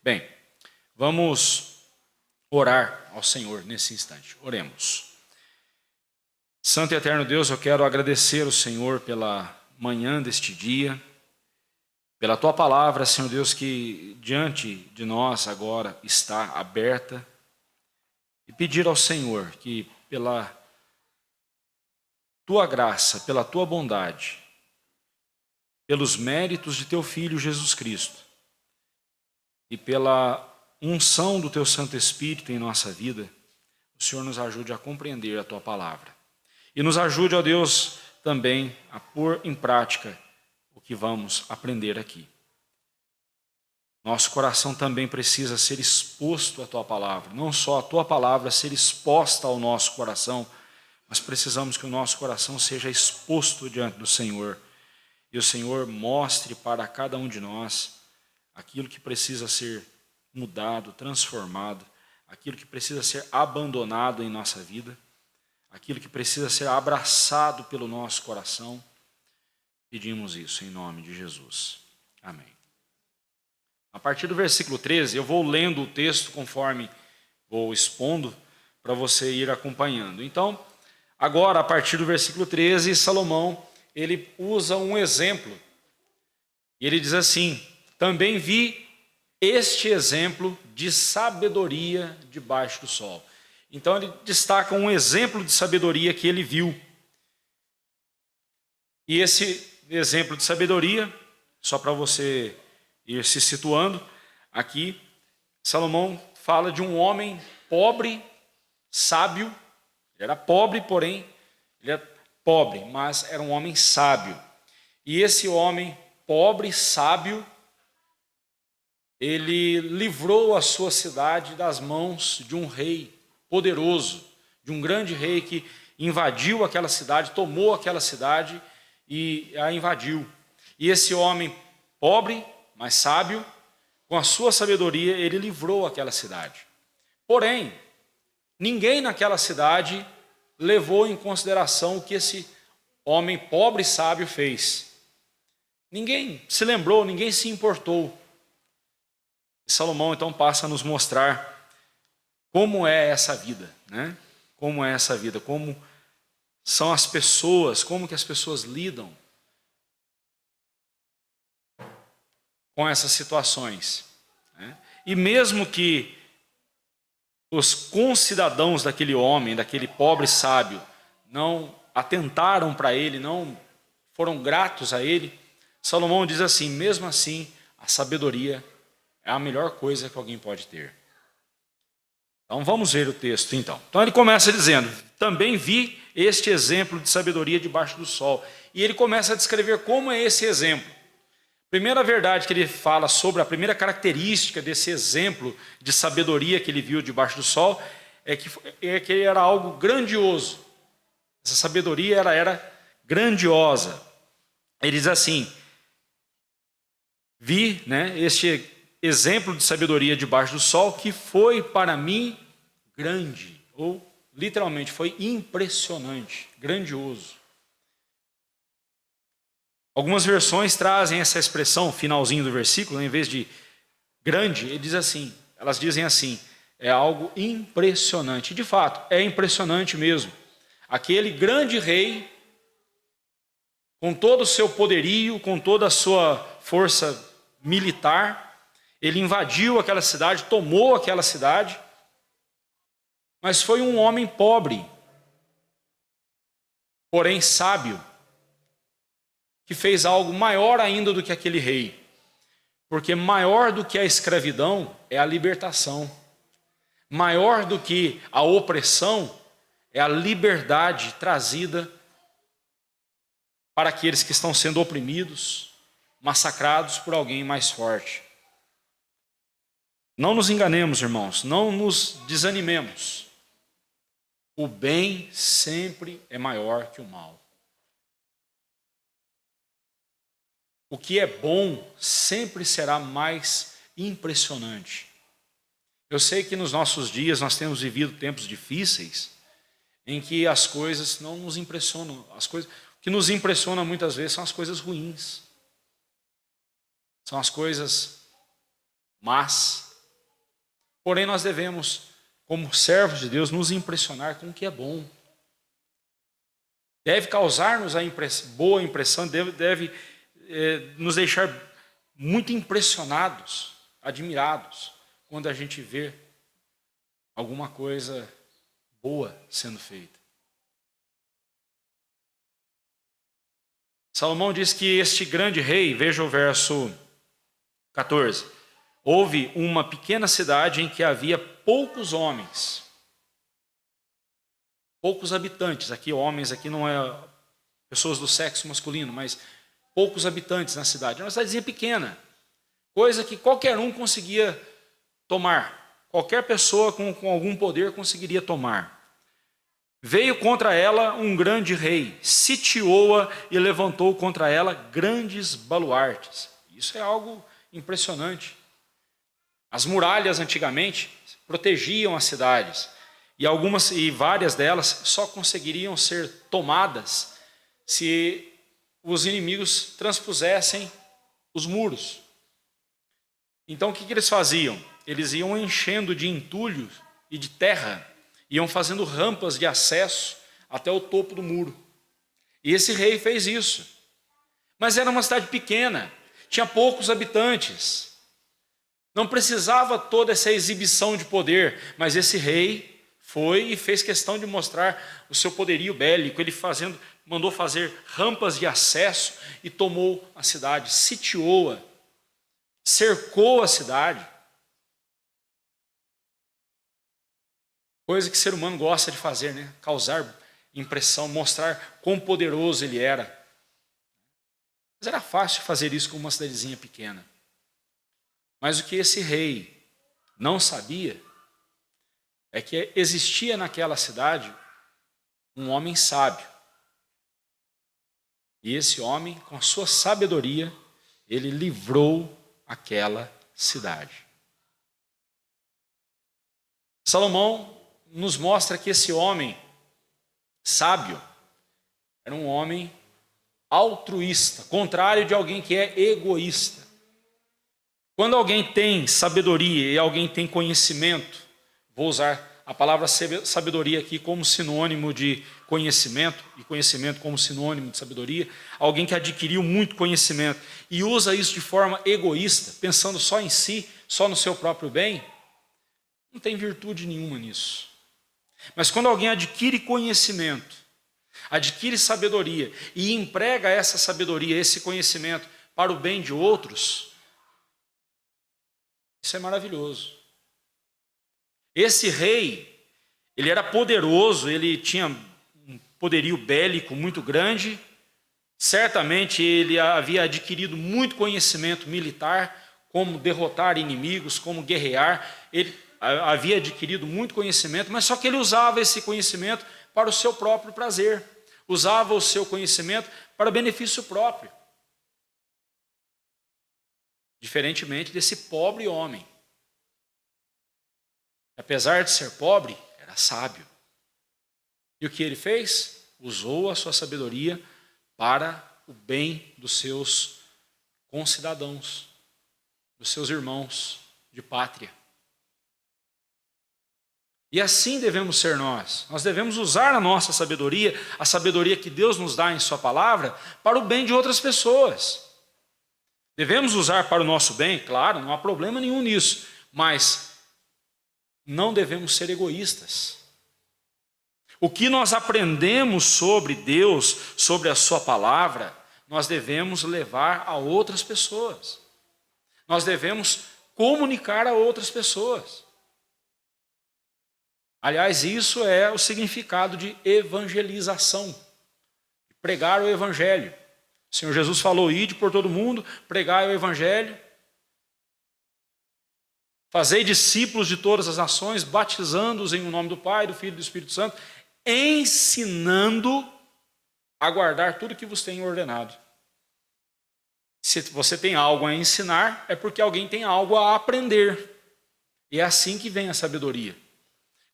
Bem, vamos orar ao Senhor nesse instante. Oremos. Santo e eterno Deus, eu quero agradecer ao Senhor pela manhã deste dia, pela Tua palavra, Senhor Deus, que diante de nós agora está aberta, e pedir ao Senhor que pela Tua graça, pela Tua bondade, pelos méritos de Teu Filho Jesus Cristo e pela unção do Teu Santo Espírito em nossa vida, o Senhor nos ajude a compreender a Tua palavra. E nos ajude, ó Deus, também a pôr em prática o que vamos aprender aqui. Nosso coração também precisa ser exposto à Tua palavra. Não só a Tua palavra ser exposta ao nosso coração, mas precisamos que o nosso coração seja exposto diante do Senhor. E o Senhor mostre para cada um de nós aquilo que precisa ser mudado, transformado, aquilo que precisa ser abandonado em nossa vida, aquilo que precisa ser abraçado pelo nosso coração. Pedimos isso em nome de Jesus. Amém. A partir do versículo 13, eu vou lendo o texto conforme vou expondo, para você ir acompanhando. Então, agora, a partir do versículo 13, Salomão, ele usa um exemplo. E ele diz assim: também vi este exemplo de sabedoria debaixo do sol. Então ele destaca um exemplo de sabedoria que ele viu. E esse exemplo de sabedoria, só para você ir se situando, aqui Salomão fala de um homem pobre, sábio. Ele era pobre, porém, ele era pobre, mas era um homem sábio. E esse homem pobre, sábio, ele livrou a sua cidade das mãos de um rei poderoso, de um grande rei que invadiu aquela cidade, tomou aquela cidade e a invadiu. E esse homem pobre, mas sábio, com a sua sabedoria, ele livrou aquela cidade. Porém, ninguém naquela cidade levou em consideração o que esse homem pobre e sábio fez. Ninguém se lembrou, ninguém se importou. E Salomão então passa a nos mostrar como é essa vida, né? Como é essa vida, como são as pessoas, como que as pessoas lidam com essas situações, né? E mesmo que os concidadãos daquele homem, daquele pobre sábio, não atentaram para ele, não foram gratos a ele, Salomão diz assim: mesmo assim, a sabedoria é a melhor coisa que alguém pode ter. Então vamos ver o texto então. Então ele começa dizendo: também vi este exemplo de sabedoria debaixo do sol. E ele começa a descrever como é esse exemplo. Primeira verdade que ele fala sobre, a primeira característica desse exemplo de sabedoria que ele viu debaixo do sol, é que ele era algo grandioso. Essa sabedoria era grandiosa. Ele diz assim: vi, né, este exemplo de sabedoria debaixo do sol que foi para mim grande, ou literalmente foi impressionante, grandioso. Algumas versões trazem essa expressão, finalzinho do versículo, em vez de grande, ele diz assim, elas dizem assim: é algo impressionante. De fato, é impressionante mesmo. Aquele grande rei, com todo o seu poderio, com toda a sua força militar, ele invadiu aquela cidade, tomou aquela cidade, mas foi um homem pobre, porém sábio, que fez algo maior ainda do que aquele rei. Porque maior do que a escravidão é a libertação. Maior do que a opressão é a liberdade trazida para aqueles que estão sendo oprimidos, massacrados por alguém mais forte. Não nos enganemos, irmãos, não nos desanimemos. O bem sempre é maior que o mal. O que é bom sempre será mais impressionante. Eu sei que nos nossos dias nós temos vivido tempos difíceis, em que as coisas não nos impressionam. O que nos impressiona muitas vezes são as coisas ruins. São as coisas más. Porém, nós devemos, como servos de Deus, nos impressionar com o que é bom. Deve causar-nos a boa impressão, deve nos deixar muito impressionados, admirados, quando a gente vê alguma coisa boa sendo feita. Salomão diz que este grande rei, veja o verso 14, houve uma pequena cidade em que havia poucos homens, poucos habitantes. Aqui homens, aqui não é pessoas do sexo masculino, mas poucos habitantes na cidade. É uma cidadezinha pequena, coisa que qualquer um conseguia tomar, qualquer pessoa com algum poder conseguiria tomar. Veio contra ela um grande rei, sitiou-a e levantou contra ela grandes baluartes. Isso é algo impressionante. As muralhas antigamente protegiam as cidades e várias delas só conseguiriam ser tomadas se os inimigos transpusessem os muros. Então o que eles faziam? Eles iam enchendo de entulho e de terra, iam fazendo rampas de acesso até o topo do muro. E esse rei fez isso. Mas era uma cidade pequena, tinha poucos habitantes. Não precisava toda essa exibição de poder, mas esse rei foi e fez questão de mostrar o seu poderio bélico. Ele mandou fazer rampas de acesso e tomou a cidade, sitiou-a, cercou a cidade. Coisa que o ser humano gosta de fazer, né? Causar impressão, mostrar quão poderoso ele era. Mas era fácil fazer isso com uma cidadezinha pequena. Mas o que esse rei não sabia é que existia naquela cidade um homem sábio. E esse homem, com a sua sabedoria, ele livrou aquela cidade. Salomão nos mostra que esse homem sábio era um homem altruísta, contrário de alguém que é egoísta. Quando alguém tem sabedoria e alguém tem conhecimento, vou usar a palavra sabedoria aqui como sinônimo de conhecimento, e conhecimento como sinônimo de sabedoria, alguém que adquiriu muito conhecimento e usa isso de forma egoísta, pensando só em si, só no seu próprio bem, não tem virtude nenhuma nisso. Mas quando alguém adquire conhecimento, adquire sabedoria e emprega essa sabedoria, esse conhecimento para o bem de outros, isso é maravilhoso. Esse rei, ele era poderoso, ele tinha um poderio bélico muito grande, certamente ele havia adquirido muito conhecimento militar, como derrotar inimigos, como guerrear, ele havia adquirido muito conhecimento, mas só que ele usava esse conhecimento para o seu próprio prazer, usava o seu conhecimento para benefício próprio. Diferentemente desse pobre homem, apesar de ser pobre, era sábio. E o que ele fez? Usou a sua sabedoria para o bem dos seus concidadãos, dos seus irmãos de pátria. E assim devemos ser nós. Nós devemos usar a nossa sabedoria, a sabedoria que Deus nos dá em sua palavra, para o bem de outras pessoas. Devemos usar para o nosso bem, claro, não há problema nenhum nisso, mas não devemos ser egoístas. O que nós aprendemos sobre Deus, sobre a sua palavra, nós devemos levar a outras pessoas. Nós devemos comunicar a outras pessoas. Aliás, isso é o significado de evangelização, pregar o evangelho. O Senhor Jesus falou: ide por todo mundo, pregai o evangelho, fazei discípulos de todas as nações, batizando-os em nome do Pai, do Filho e do Espírito Santo, ensinando a guardar tudo que vos tenho ordenado. Se você tem algo a ensinar, é porque alguém tem algo a aprender. E é assim que vem a sabedoria.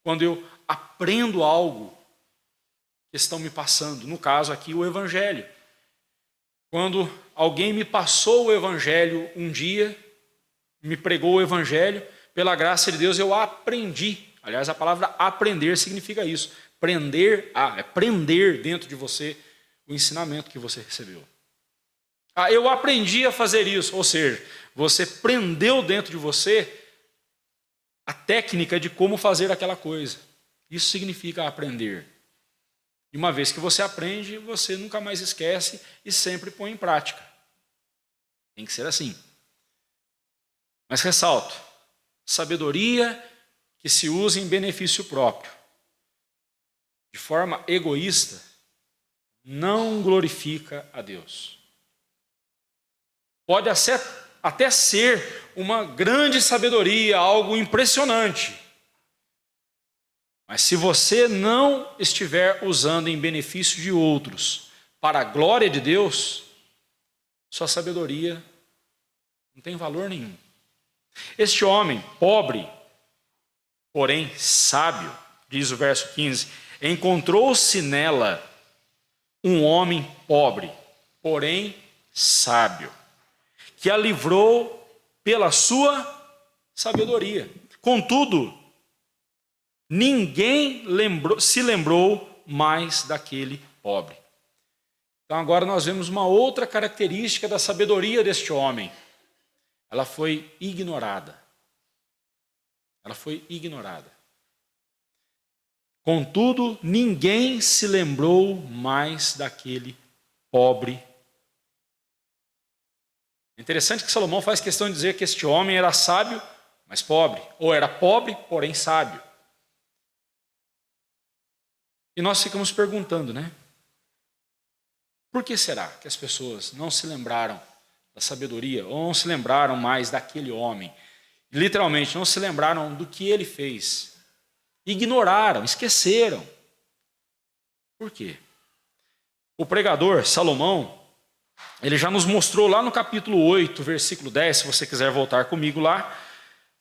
Quando eu aprendo algo que estão me passando, no caso aqui o evangelho. Quando alguém me passou o evangelho um dia, me pregou o evangelho, pela graça de Deus eu aprendi. Aliás, a palavra aprender significa isso. É prender dentro de você o ensinamento que você recebeu. Eu aprendi a fazer isso, ou seja, você prendeu dentro de você a técnica de como fazer aquela coisa. Isso significa aprender. E uma vez que você aprende, você nunca mais esquece e sempre põe em prática. Tem que ser assim. Mas ressalto, sabedoria que se usa em benefício próprio, de forma egoísta, não glorifica a Deus. Pode até ser uma grande sabedoria, algo impressionante. Mas se você não estiver usando em benefício de outros, para a glória de Deus, sua sabedoria não tem valor nenhum. Este homem, pobre, porém sábio, diz o verso 15, encontrou-se nela um homem pobre, porém sábio, que a livrou pela sua sabedoria. Contudo, ninguém se lembrou mais daquele pobre. Então agora nós vemos uma outra característica da sabedoria deste homem. Ela foi ignorada. Ela foi ignorada. Contudo, ninguém se lembrou mais daquele pobre. É interessante que Salomão faz questão de dizer que este homem era sábio, mas pobre. Ou era pobre, porém sábio. E nós ficamos perguntando, né? Por que será que as pessoas não se lembraram da sabedoria, ou não se lembraram mais daquele homem? Literalmente, não se lembraram do que ele fez. Ignoraram, esqueceram. Por quê? O pregador, Salomão, ele já nos mostrou lá no capítulo 8, versículo 10, se você quiser voltar comigo lá,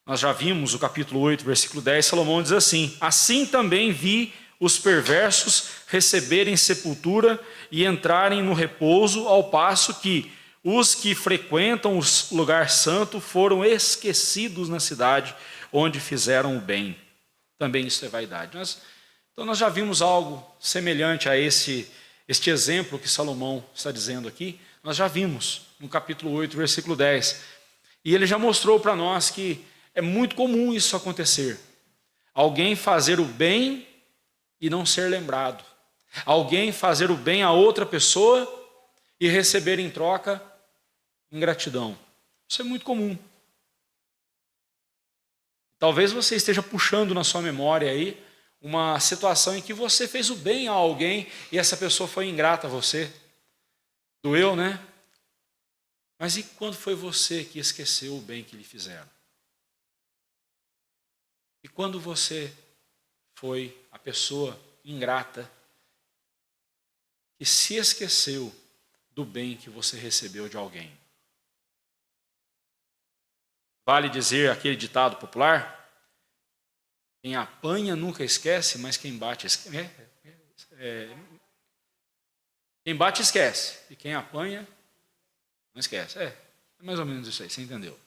nós já vimos o capítulo 8, versículo 10, Salomão diz assim: assim também vi os perversos receberem sepultura e entrarem no repouso, ao passo que os que frequentam o lugar santo foram esquecidos na cidade onde fizeram o bem. Também isso é vaidade. Então nós já vimos algo semelhante a este exemplo que Salomão está dizendo aqui. Nós já vimos no capítulo 8, versículo 10. E ele já mostrou para nós que é muito comum isso acontecer. Alguém fazer o bem e não ser lembrado. Alguém fazer o bem a outra pessoa e receber em troca ingratidão. Isso é muito comum. Talvez você esteja puxando na sua memória aí uma situação em que você fez o bem a alguém e essa pessoa foi ingrata a você. Doeu, né? Mas e quando foi você que esqueceu o bem que lhe fizeram? E quando você foi a pessoa ingrata que se esqueceu do bem que você recebeu de alguém? Vale dizer aquele ditado popular: quem apanha nunca esquece, mas quem bate esquece. Quem bate esquece, e quem apanha não esquece. É mais ou menos isso aí, você entendeu?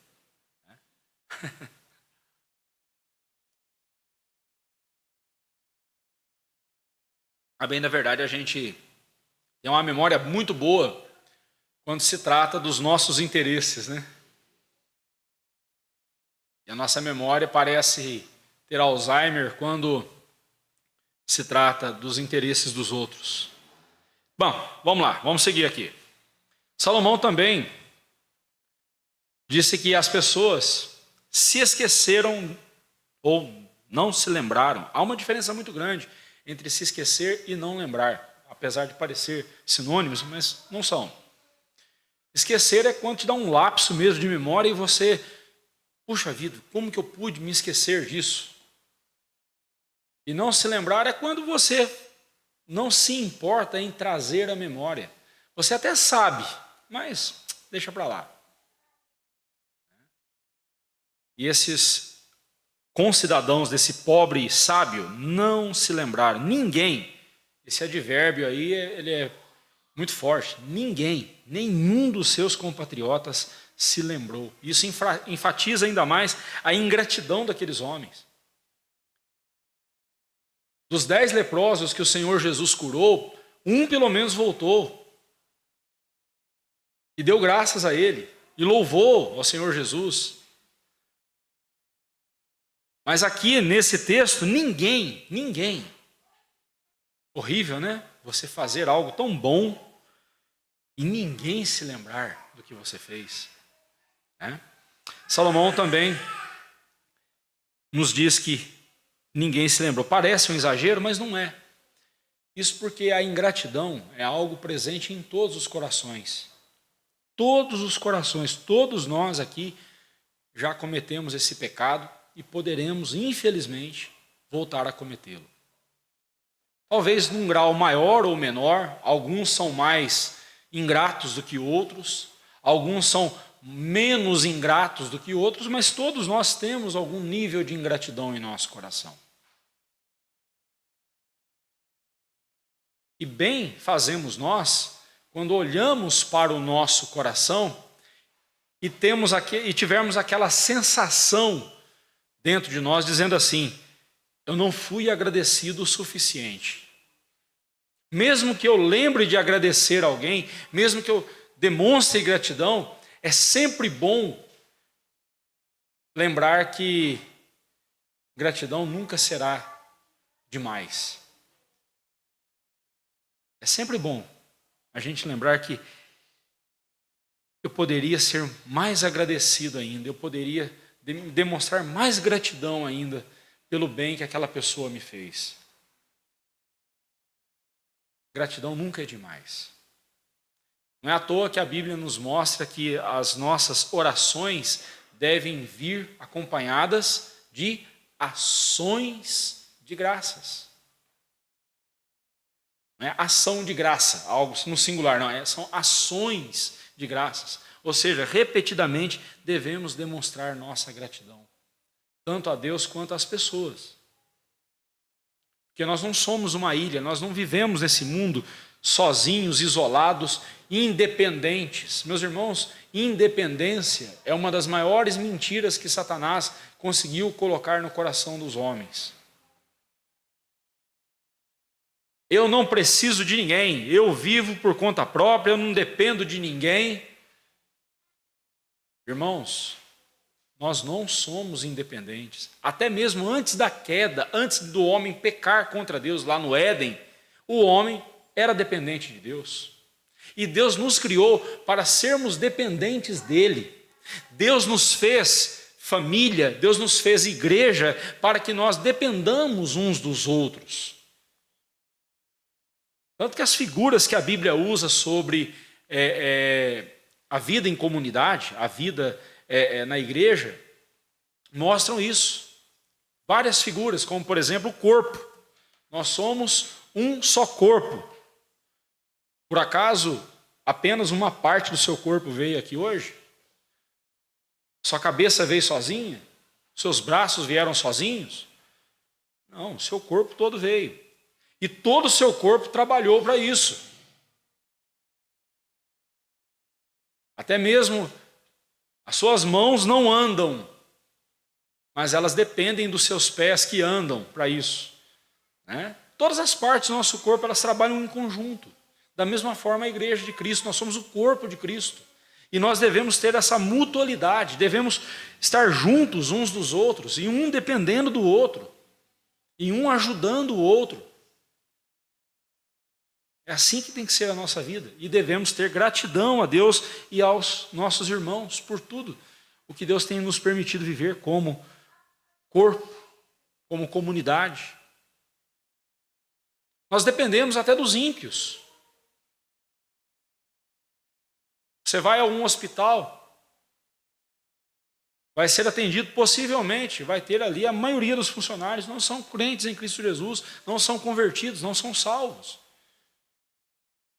A bem da verdade, a gente tem uma memória muito boa quando se trata dos nossos interesses, né? E a nossa memória parece ter Alzheimer quando se trata dos interesses dos outros. Bom, vamos lá, vamos seguir aqui. Salomão também disse que as pessoas se esqueceram ou não se lembraram. Há uma diferença muito grande entre se esquecer e não lembrar, apesar de parecer sinônimos, mas não são. Esquecer é quando te dá um lapso mesmo de memória e você, puxa vida, como que eu pude me esquecer disso? E não se lembrar é quando você não se importa em trazer a memória. Você até sabe, mas deixa para lá. E esses concidadãos desse pobre sábio não se lembraram. Ninguém, esse advérbio aí ele é muito forte. Ninguém, nenhum dos seus compatriotas se lembrou. Isso enfatiza ainda mais a ingratidão daqueles homens. Dos 10 leprosos que o Senhor Jesus curou, um pelo menos voltou e deu graças a Ele e louvou ao Senhor Jesus. Mas aqui nesse texto, ninguém, horrível, né? Você fazer algo tão bom e ninguém se lembrar do que você fez. Né? Salomão também nos diz que ninguém se lembrou. Parece um exagero, mas não é. Isso porque a ingratidão é algo presente em todos os corações. Todos os corações, todos nós aqui já cometemos esse pecado e poderemos, infelizmente, voltar a cometê-lo. Talvez num grau maior ou menor, alguns são mais ingratos do que outros, alguns são menos ingratos do que outros, mas todos nós temos algum nível de ingratidão em nosso coração. E bem fazemos nós quando olhamos para o nosso coração e tivermos aquela sensação dentro de nós dizendo assim: eu não fui agradecido o suficiente. Mesmo que eu lembre de agradecer alguém, mesmo que eu demonstre gratidão, é sempre bom lembrar que gratidão nunca será demais. É sempre bom a gente lembrar que eu poderia ser mais agradecido ainda, eu poderia demonstrar mais gratidão ainda pelo bem que aquela pessoa me fez. Gratidão nunca é demais. Não é à toa que a Bíblia nos mostra que as nossas orações devem vir acompanhadas de ações de graças. Não é ação de graça, algo no singular, não, são ações de graças. Ou seja, repetidamente devemos demonstrar nossa gratidão, tanto a Deus quanto às pessoas. Porque nós não somos uma ilha, nós não vivemos nesse mundo sozinhos, isolados, independentes. Meus irmãos, independência é uma das maiores mentiras que Satanás conseguiu colocar no coração dos homens. Eu não preciso de ninguém, eu vivo por conta própria, eu não dependo de ninguém. Irmãos, nós não somos independentes. Até mesmo antes da queda, antes do homem pecar contra Deus lá no Éden, o homem era dependente de Deus. E Deus nos criou para sermos dependentes dele. Deus nos fez família, Deus nos fez igreja para que nós dependamos uns dos outros. Tanto que as figuras que a Bíblia usa sobre a vida em comunidade, a vida na igreja, mostram isso. Várias figuras, como por exemplo o corpo. Nós somos um só corpo. Por acaso, apenas uma parte do seu corpo veio aqui hoje? Sua cabeça veio sozinha? Seus braços vieram sozinhos? Não, o seu corpo todo veio. E todo o seu corpo trabalhou para isso. Até mesmo as suas mãos não andam, mas elas dependem dos seus pés que andam para isso. Né? Todas as partes do nosso corpo, elas trabalham em conjunto. Da mesma forma a igreja de Cristo, nós somos o corpo de Cristo. E nós devemos ter essa mutualidade, devemos estar juntos uns dos outros, e um dependendo do outro, e um ajudando o outro. É assim que tem que ser a nossa vida. E devemos ter gratidão a Deus e aos nossos irmãos por tudo o que Deus tem nos permitido viver como corpo, como comunidade. Nós dependemos até dos ímpios. Você vai a um hospital, vai ser atendido, possivelmente, vai ter ali, a maioria dos funcionários não são crentes em Cristo Jesus, não são convertidos, não são salvos.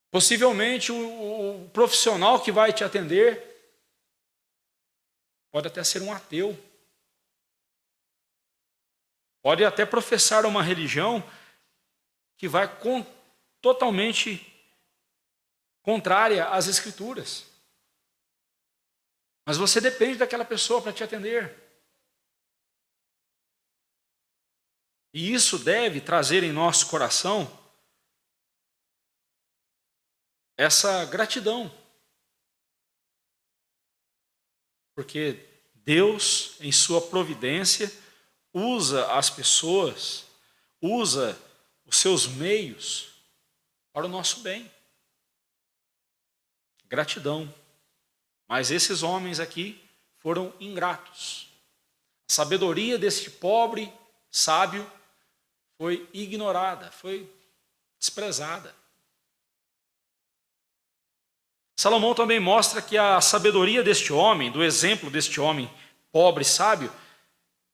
Possivelmente o profissional que vai te atender pode até ser um ateu. Pode até professar uma religião que vai totalmente contrária às Escrituras. Mas você depende daquela pessoa para te atender. E isso deve trazer em nosso coração essa gratidão. Porque Deus, em sua providência, usa as pessoas, usa os seus meios para o nosso bem. Gratidão. Mas esses homens aqui foram ingratos. A sabedoria deste pobre sábio foi ignorada, foi desprezada. Salomão também mostra que a sabedoria deste homem, do exemplo deste homem pobre e sábio,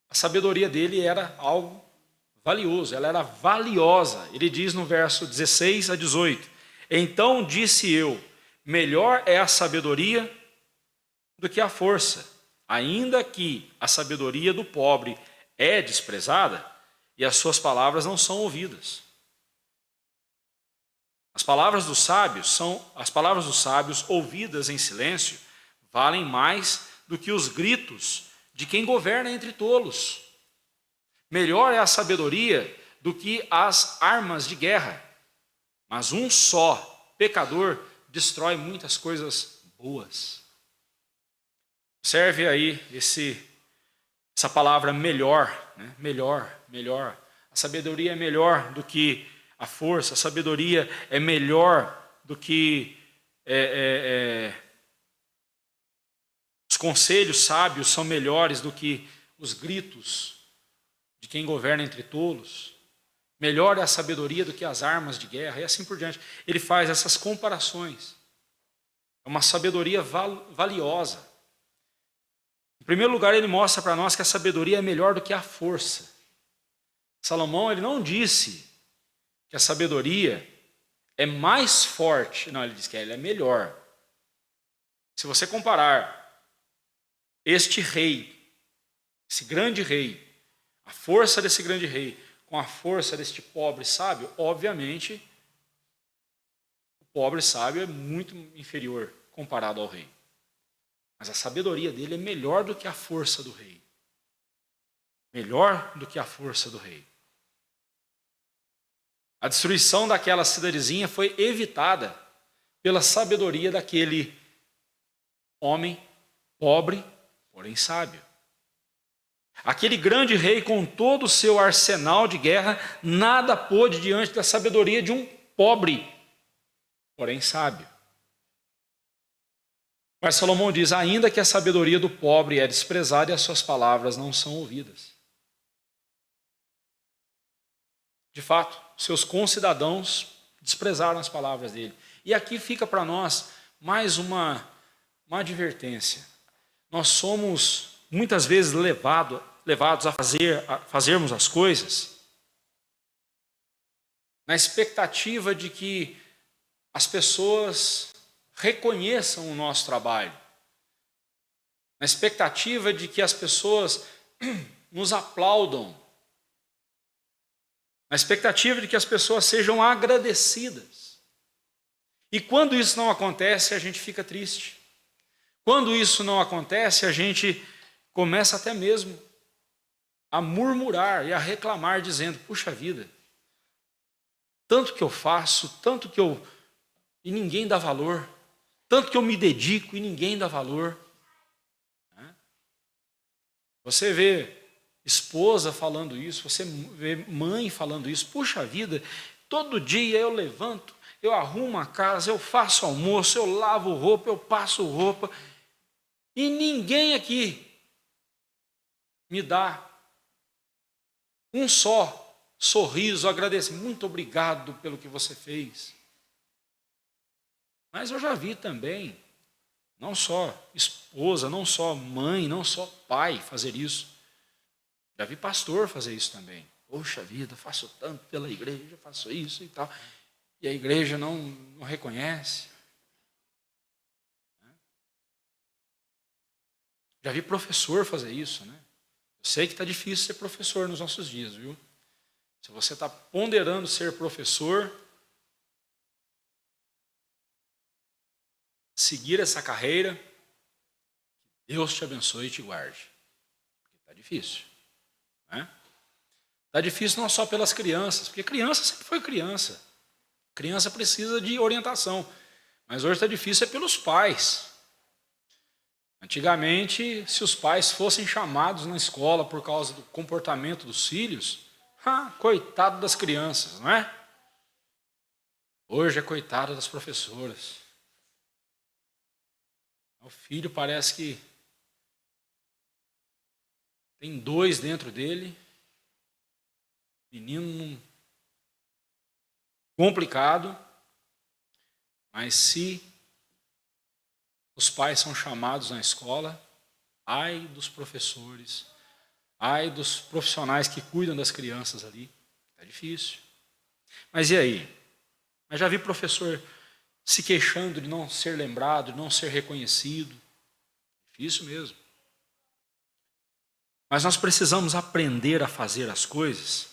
a sabedoria dele era algo valioso, ela era valiosa. Ele diz no verso 16 a 18: Então disse eu, melhor é a sabedoria do que a força, ainda que a sabedoria do pobre é desprezada e as suas palavras não são ouvidas. As palavras dos sábios ouvidas em silêncio valem mais do que os gritos de quem governa entre tolos. Melhor é a sabedoria do que as armas de guerra, mas um só pecador destrói muitas coisas boas. Observe aí essa palavra melhor, né? Melhor. A sabedoria é melhor do que a força, a sabedoria é melhor do que os conselhos sábios são melhores do que os gritos de quem governa entre tolos. Melhor é a sabedoria do que as armas de guerra, e assim por diante. Ele faz essas comparações. É uma sabedoria valiosa. Em primeiro lugar, ele mostra para nós que a sabedoria é melhor do que a força. Salomão, ele não disse que a sabedoria é mais forte. Não, ele diz que ela é melhor. Se você comparar este rei, esse grande rei, a força desse grande rei com a força deste pobre sábio, obviamente, o pobre sábio é muito inferior comparado ao rei. Mas a sabedoria dele é melhor do que a força do rei. Melhor do que a força do rei. A destruição daquela cidadezinha foi evitada pela sabedoria daquele homem pobre, porém sábio. Aquele grande rei, com todo o seu arsenal de guerra, nada pôde diante da sabedoria de um pobre, porém sábio. Mas Salomão diz, ainda que a sabedoria do pobre é desprezada e as suas palavras não são ouvidas. De fato, seus concidadãos desprezaram as palavras dele. E aqui fica para nós mais uma advertência. Nós somos muitas vezes levados a fazermos as coisas na expectativa de que as pessoas reconheçam o nosso trabalho, na expectativa de que as pessoas nos aplaudam, na expectativa de que as pessoas sejam agradecidas. E quando isso não acontece, a gente fica triste. Quando isso não acontece, a gente começa até mesmo a murmurar e a reclamar, dizendo, puxa vida, tanto que eu faço, tanto que eu... e ninguém dá valor, tanto que eu me dedico e ninguém dá valor. Você vê esposa falando isso, você vê mãe falando isso, puxa vida, todo dia eu levanto, eu arrumo a casa, eu faço almoço, eu lavo roupa, eu passo roupa, e ninguém aqui me dá um só sorriso, agradecer, muito obrigado pelo que você fez. Mas eu já vi também, não só esposa, não só mãe, não só pai fazer isso. Já vi pastor fazer isso também. Poxa vida, faço tanto pela igreja, faço isso e tal. E a igreja não reconhece. Já vi professor fazer isso, né? Eu sei que está difícil ser professor nos nossos dias, viu? Se você está ponderando ser professor, seguir essa carreira, Deus te abençoe e te guarde. Está difícil, né? Está difícil não só pelas crianças, porque criança sempre foi criança. Criança precisa de orientação. Mas hoje está difícil é pelos pais. Antigamente, se os pais fossem chamados na escola por causa do comportamento dos filhos, coitado das crianças, não é? Hoje é coitado das professoras. O filho parece que tem 2 dentro dele. Menino complicado. Mas se os pais são chamados na escola, ai dos professores, ai dos profissionais que cuidam das crianças ali. É difícil. Mas e aí? Mas já vi professor se queixando de não ser lembrado, de não ser reconhecido. Difícil mesmo. Mas nós precisamos aprender a fazer as coisas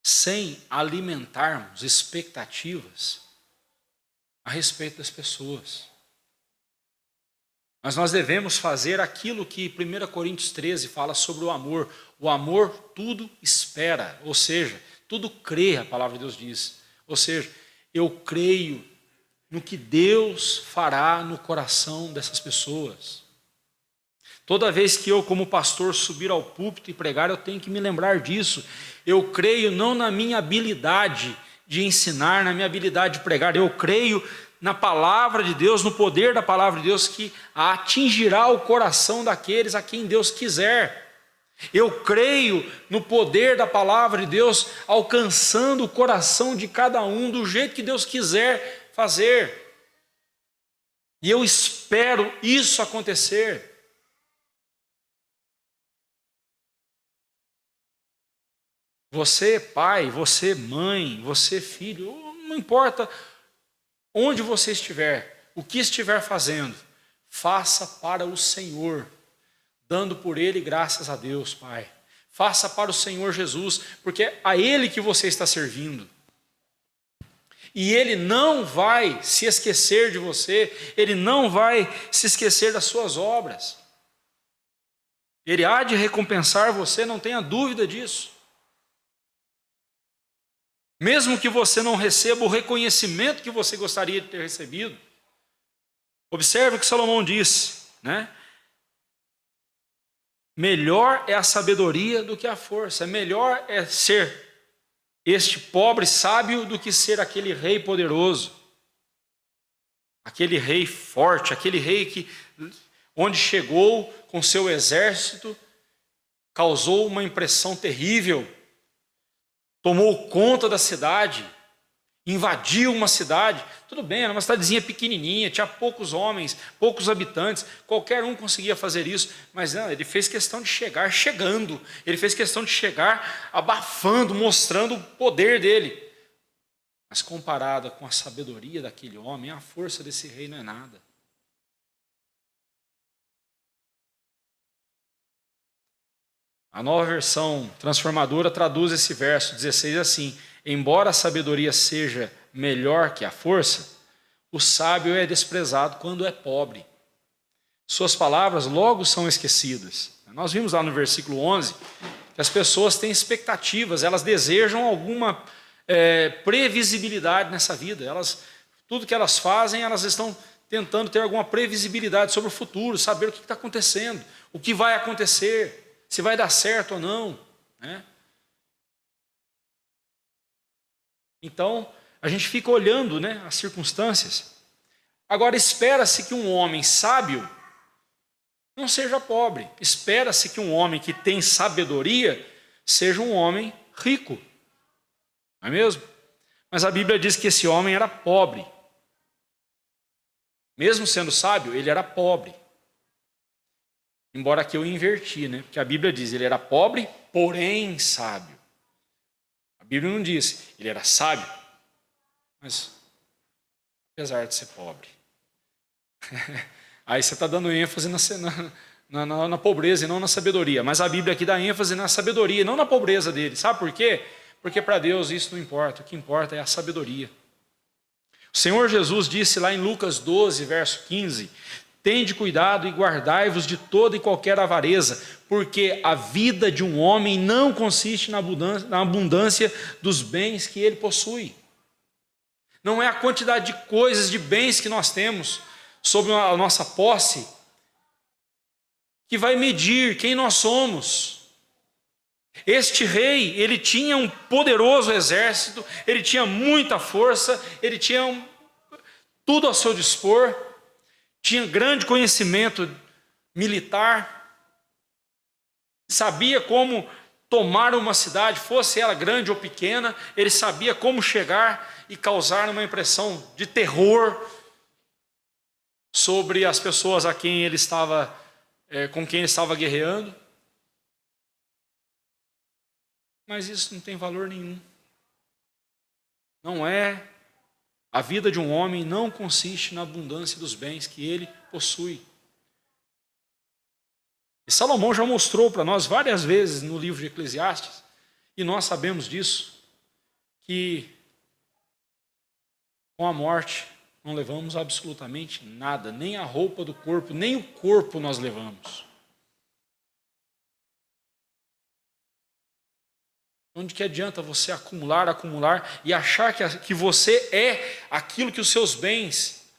sem alimentarmos expectativas a respeito das pessoas. Mas nós devemos fazer aquilo que 1 Coríntios 13 fala sobre o amor. O amor tudo espera, ou seja, tudo crê, a palavra de Deus diz. Ou seja, eu creio no que Deus fará no coração dessas pessoas. Toda vez que eu, como pastor, subir ao púlpito e pregar, eu tenho que me lembrar disso. Eu creio não na minha habilidade de ensinar, na minha habilidade de pregar. Eu creio na palavra de Deus, no poder da palavra de Deus, que atingirá o coração daqueles a quem Deus quiser. Eu creio no poder da palavra de Deus, alcançando o coração de cada um do jeito que Deus quiser fazer. E eu espero isso acontecer. Você pai, você mãe, você filho, não importa onde você estiver, o que estiver fazendo, faça para o Senhor, dando por Ele graças a Deus, Pai. Faça para o Senhor Jesus, porque é a Ele que você está servindo. E Ele não vai se esquecer de você, Ele não vai se esquecer das suas obras. Ele há de recompensar você, não tenha dúvida disso. Mesmo que você não receba o reconhecimento que você gostaria de ter recebido. Observe o que Salomão disse, né? Melhor é a sabedoria do que a força. Melhor é ser este pobre sábio do que ser aquele rei poderoso. Aquele rei forte, aquele rei que, onde chegou com seu exército, causou uma impressão terrível. Tomou conta da cidade, invadiu uma cidade. Tudo bem, era uma cidadezinha pequenininha, tinha poucos homens, poucos habitantes, qualquer um conseguia fazer isso, mas não, ele fez questão de chegar chegando, ele fez questão de chegar abafando, mostrando o poder dele. Mas comparada com a sabedoria daquele homem, a força desse rei não é nada. A nova versão transformadora traduz esse verso 16 assim: embora a sabedoria seja melhor que a força, o sábio é desprezado quando é pobre. Suas palavras logo são esquecidas. Nós vimos lá no versículo 11 que as pessoas têm expectativas, elas desejam alguma previsibilidade nessa vida. Tudo que elas fazem, elas estão tentando ter alguma previsibilidade sobre o futuro, saber o que está acontecendo, o que vai acontecer, se vai dar certo ou não, né? Então, a gente fica olhando, né, as circunstâncias. Agora, espera-se que um homem sábio não seja pobre. Espera-se que um homem que tem sabedoria seja um homem rico. Não é mesmo? Mas a Bíblia diz que esse homem era pobre. Mesmo sendo sábio, ele era pobre. Embora aqui eu inverti, né? Porque a Bíblia diz, ele era pobre, porém sábio. A Bíblia não diz, ele era sábio, mas apesar de ser pobre. Aí você está dando ênfase na pobreza e não na sabedoria. Mas a Bíblia aqui dá ênfase na sabedoria, não na pobreza dele. Sabe por quê? Porque para Deus isso não importa. O que importa é a sabedoria. O Senhor Jesus disse lá em Lucas 12, verso 15: tende cuidado e guardai-vos de toda e qualquer avareza, porque a vida de um homem não consiste na abundância dos bens que ele possui. Não é a quantidade de coisas, de bens que nós temos sobre a nossa posse que vai medir quem nós somos. Este rei, ele tinha um poderoso exército, ele tinha muita força, ele tinha tudo a seu dispor, tinha grande conhecimento militar, sabia como tomar uma cidade, fosse ela grande ou pequena, ele sabia como chegar e causar uma impressão de terror sobre as pessoas a quem ele estava, com quem ele estava guerreando. Mas isso não tem valor nenhum. Não é. A vida de um homem não consiste na abundância dos bens que ele possui. E Salomão já mostrou para nós várias vezes no livro de Eclesiastes, e nós sabemos disso, que com a morte não levamos absolutamente nada, nem a roupa do corpo, nem o corpo nós levamos. Onde que adianta você acumular e achar que você é aquilo que os seus bens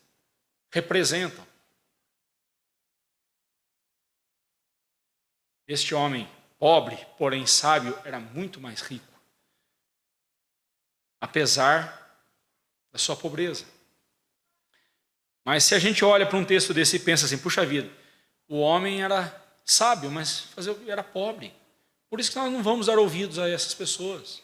representam? Este homem, pobre, porém sábio, era muito mais rico, apesar da sua pobreza. Mas se a gente olha para um texto desse e pensa assim, puxa vida, o homem era sábio, mas era pobre. Por isso que nós não vamos dar ouvidos a essas pessoas,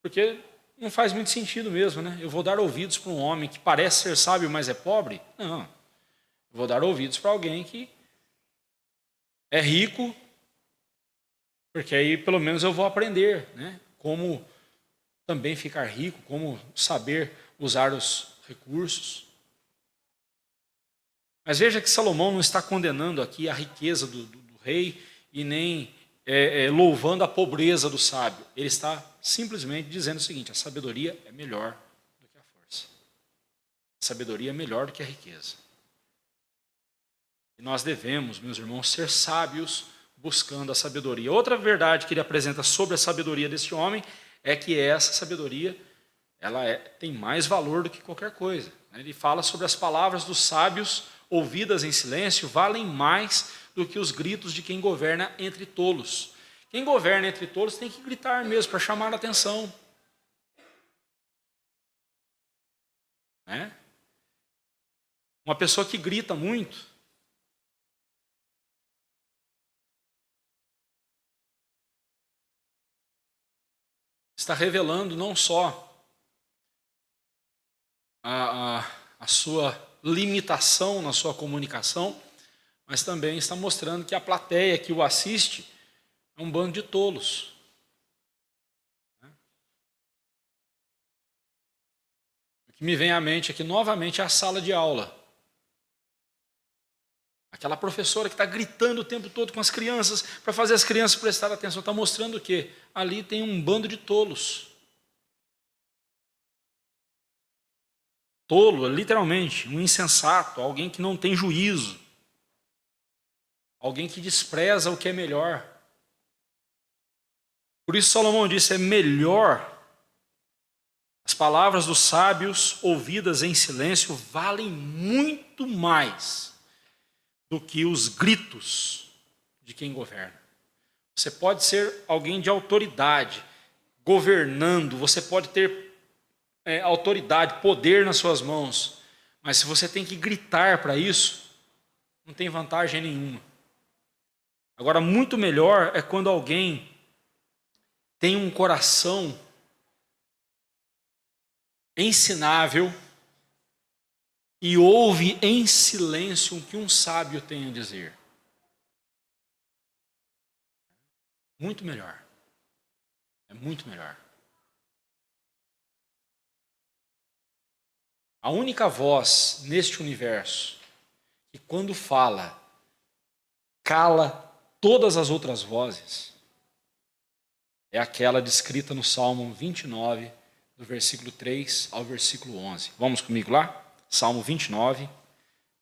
porque não faz muito sentido mesmo, né? Eu vou dar ouvidos para um homem que parece ser sábio, mas é pobre? Não, eu vou dar ouvidos para alguém que é rico, porque aí pelo menos eu vou aprender, né? Como também ficar rico, como saber usar os recursos. Mas veja que Salomão não está condenando aqui a riqueza do rei e nem louvando a pobreza do sábio. Ele está simplesmente dizendo o seguinte: a sabedoria é melhor do que a força. A sabedoria é melhor do que a riqueza. E nós devemos, meus irmãos, ser sábios buscando a sabedoria. Outra verdade que ele apresenta sobre a sabedoria deste homem é que essa sabedoria tem mais valor do que qualquer coisa. Ele fala sobre as palavras dos sábios ouvidas em silêncio valem mais do que os gritos de quem governa entre tolos. Quem governa entre tolos tem que gritar mesmo para chamar a atenção. Né? Uma pessoa que grita muito está revelando não só a sua limitação na sua comunicação, mas também está mostrando que a plateia que o assiste é um bando de tolos. O que me vem à mente aqui novamente é a sala de aula. Aquela professora que está gritando o tempo todo com as crianças, para fazer as crianças prestarem atenção, está mostrando o quê? Ali tem um bando de tolos. Tolo, literalmente, um insensato, alguém que não tem juízo, alguém que despreza o que é melhor. Por isso Salomão disse, é melhor, as palavras dos sábios ouvidas em silêncio valem muito mais do que os gritos de quem governa. Você pode ser alguém de autoridade, governando, você pode ter autoridade, poder nas suas mãos, mas se você tem que gritar para isso, não tem vantagem nenhuma. Agora, muito melhor é quando alguém tem um coração ensinável e ouve em silêncio o que um sábio tem a dizer. Muito melhor. É muito melhor. A única voz neste universo que, quando fala, cala todas as outras vozes, é aquela descrita no Salmo 29, do versículo 3 ao versículo 11. Vamos comigo lá? Salmo 29,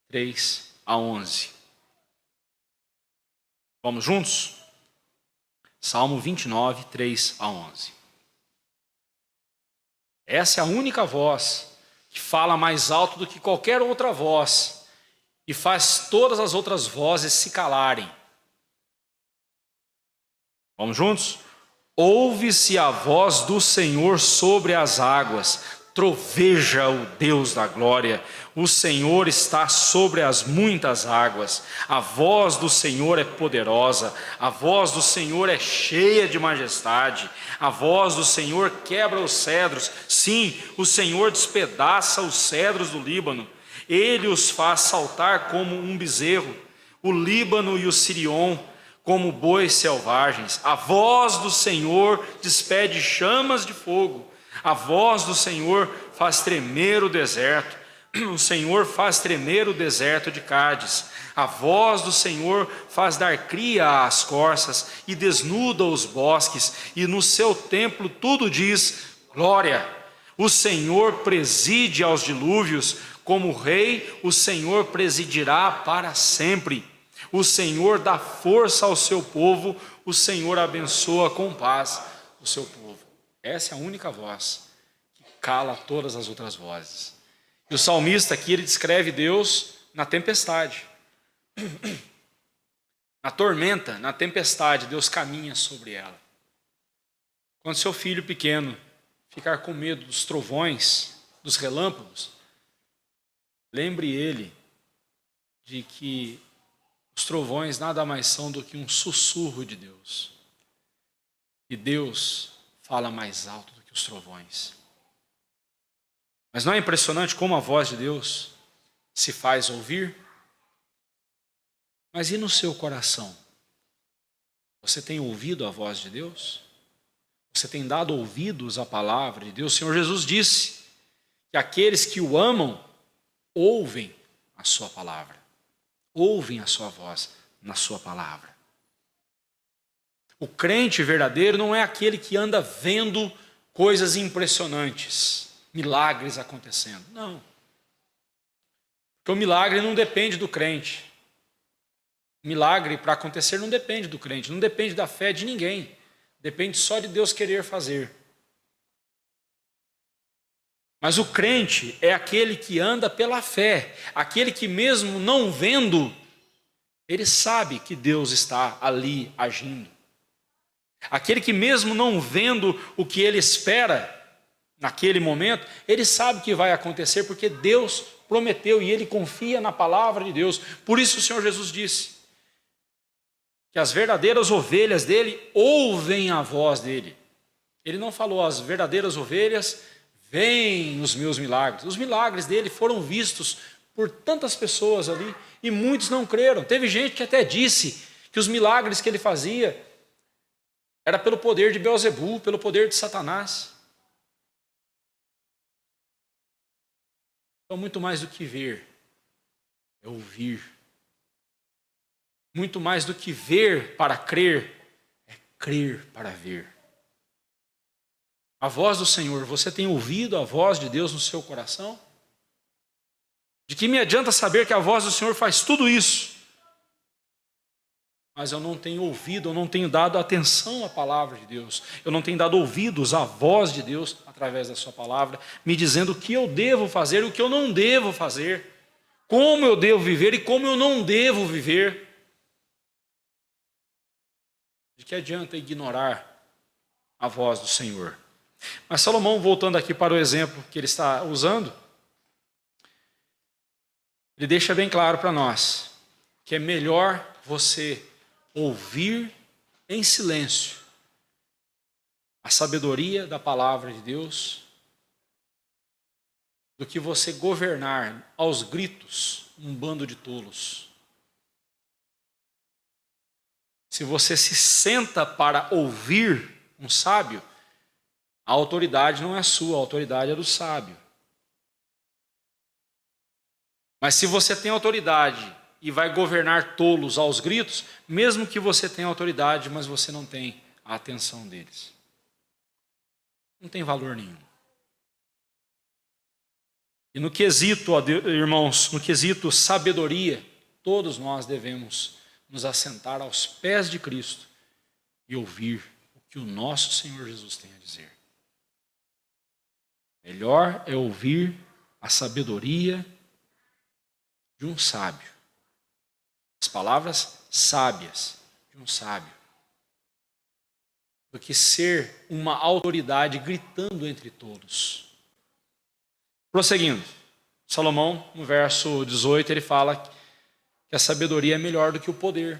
3 a 11. Vamos juntos? Salmo 29, 3 a 11. Essa é a única voz que fala mais alto do que qualquer outra voz e faz todas as outras vozes se calarem. Vamos juntos? Ouve-se a voz do Senhor sobre as águas, troveja o Deus da glória. O Senhor está sobre as muitas águas. A voz do Senhor é poderosa, a voz do Senhor é cheia de majestade. A voz do Senhor quebra os cedros. Sim, o Senhor despedaça os cedros do Líbano. Ele os faz saltar como um bezerro, o Líbano e o Sirion como bois selvagens. A voz do Senhor despede chamas de fogo. A voz do Senhor faz tremer o deserto. O Senhor faz tremer o deserto de Cádiz. A voz do Senhor faz dar cria às corças e desnuda os bosques, e no seu templo tudo diz glória. O Senhor preside aos dilúvios, como rei, o Senhor presidirá para sempre. O Senhor dá força ao seu povo, o Senhor abençoa com paz o seu povo. Essa é a única voz que cala todas as outras vozes. E o salmista aqui, ele descreve Deus na tempestade. Na tormenta, na tempestade, Deus caminha sobre ela. Quando seu filho pequeno ficar com medo dos trovões, dos relâmpagos, lembre ele de que os trovões nada mais são do que um sussurro de Deus. E Deus fala mais alto do que os trovões. Mas não é impressionante como a voz de Deus se faz ouvir? Mas e no seu coração? Você tem ouvido a voz de Deus? Você tem dado ouvidos à palavra de Deus? O Senhor Jesus disse que aqueles que o amam ouvem a sua palavra. Ouvem a sua voz na sua palavra. O crente verdadeiro não é aquele que anda vendo coisas impressionantes, milagres acontecendo. Não. Porque o milagre não depende do crente. O milagre para acontecer não depende do crente, não depende da fé de ninguém. Depende só de Deus querer fazer. Mas o crente é aquele que anda pela fé, aquele que mesmo não vendo, ele sabe que Deus está ali agindo. Aquele que mesmo não vendo o que ele espera naquele momento, ele sabe que vai acontecer porque Deus prometeu e ele confia na palavra de Deus. Por isso o Senhor Jesus disse que as verdadeiras ovelhas dele ouvem a voz dele. Ele não falou as verdadeiras ovelhas veem os meus milagres. Os milagres dele foram vistos por tantas pessoas ali e muitos não creram. Teve gente que até disse que os milagres que ele fazia era pelo poder de Beelzebul, pelo poder de Satanás. Então, muito mais do que ver, é ouvir. Muito mais do que ver para crer, é crer para ver. A voz do Senhor, você tem ouvido a voz de Deus no seu coração? De que me adianta saber que a voz do Senhor faz tudo isso, mas eu não tenho ouvido, eu não tenho dado atenção à palavra de Deus, eu não tenho dado ouvidos à voz de Deus através da sua palavra, me dizendo o que eu devo fazer e o que eu não devo fazer, como eu devo viver e como eu não devo viver. De que adianta ignorar a voz do Senhor? Mas Salomão, voltando aqui para o exemplo que ele está usando, ele deixa bem claro para nós que é melhor você ouvir em silêncio a sabedoria da palavra de Deus do que você governar aos gritos um bando de tolos. Se você se senta para ouvir um sábio, a autoridade não é sua, a autoridade é do sábio. Mas se você tem autoridade e vai governar tolos aos gritos, mesmo que você tenha autoridade, mas você não tem a atenção deles, não tem valor nenhum. E no quesito, irmãos, no quesito sabedoria, todos nós devemos nos assentar aos pés de Cristo e ouvir o que o nosso Senhor Jesus tem a dizer. Melhor é ouvir a sabedoria de um sábio, as palavras sábias de um sábio, do que ser uma autoridade gritando entre todos. Prosseguindo, Salomão, no verso 18, ele fala que a sabedoria é melhor do que o poder.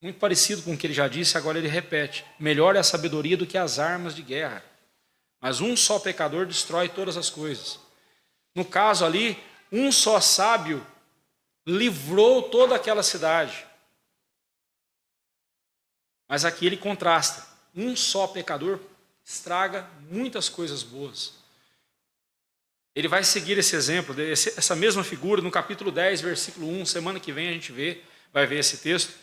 Muito parecido com o que ele já disse, agora ele repete. Melhor é a sabedoria do que as armas de guerra. Mas um só pecador destrói todas as coisas. No caso ali, um só sábio livrou toda aquela cidade. Mas aqui ele contrasta. Um só pecador estraga muitas coisas boas. Ele vai seguir esse exemplo, essa mesma figura, no capítulo 10, versículo 1. Semana que vem a gente vai ver esse texto.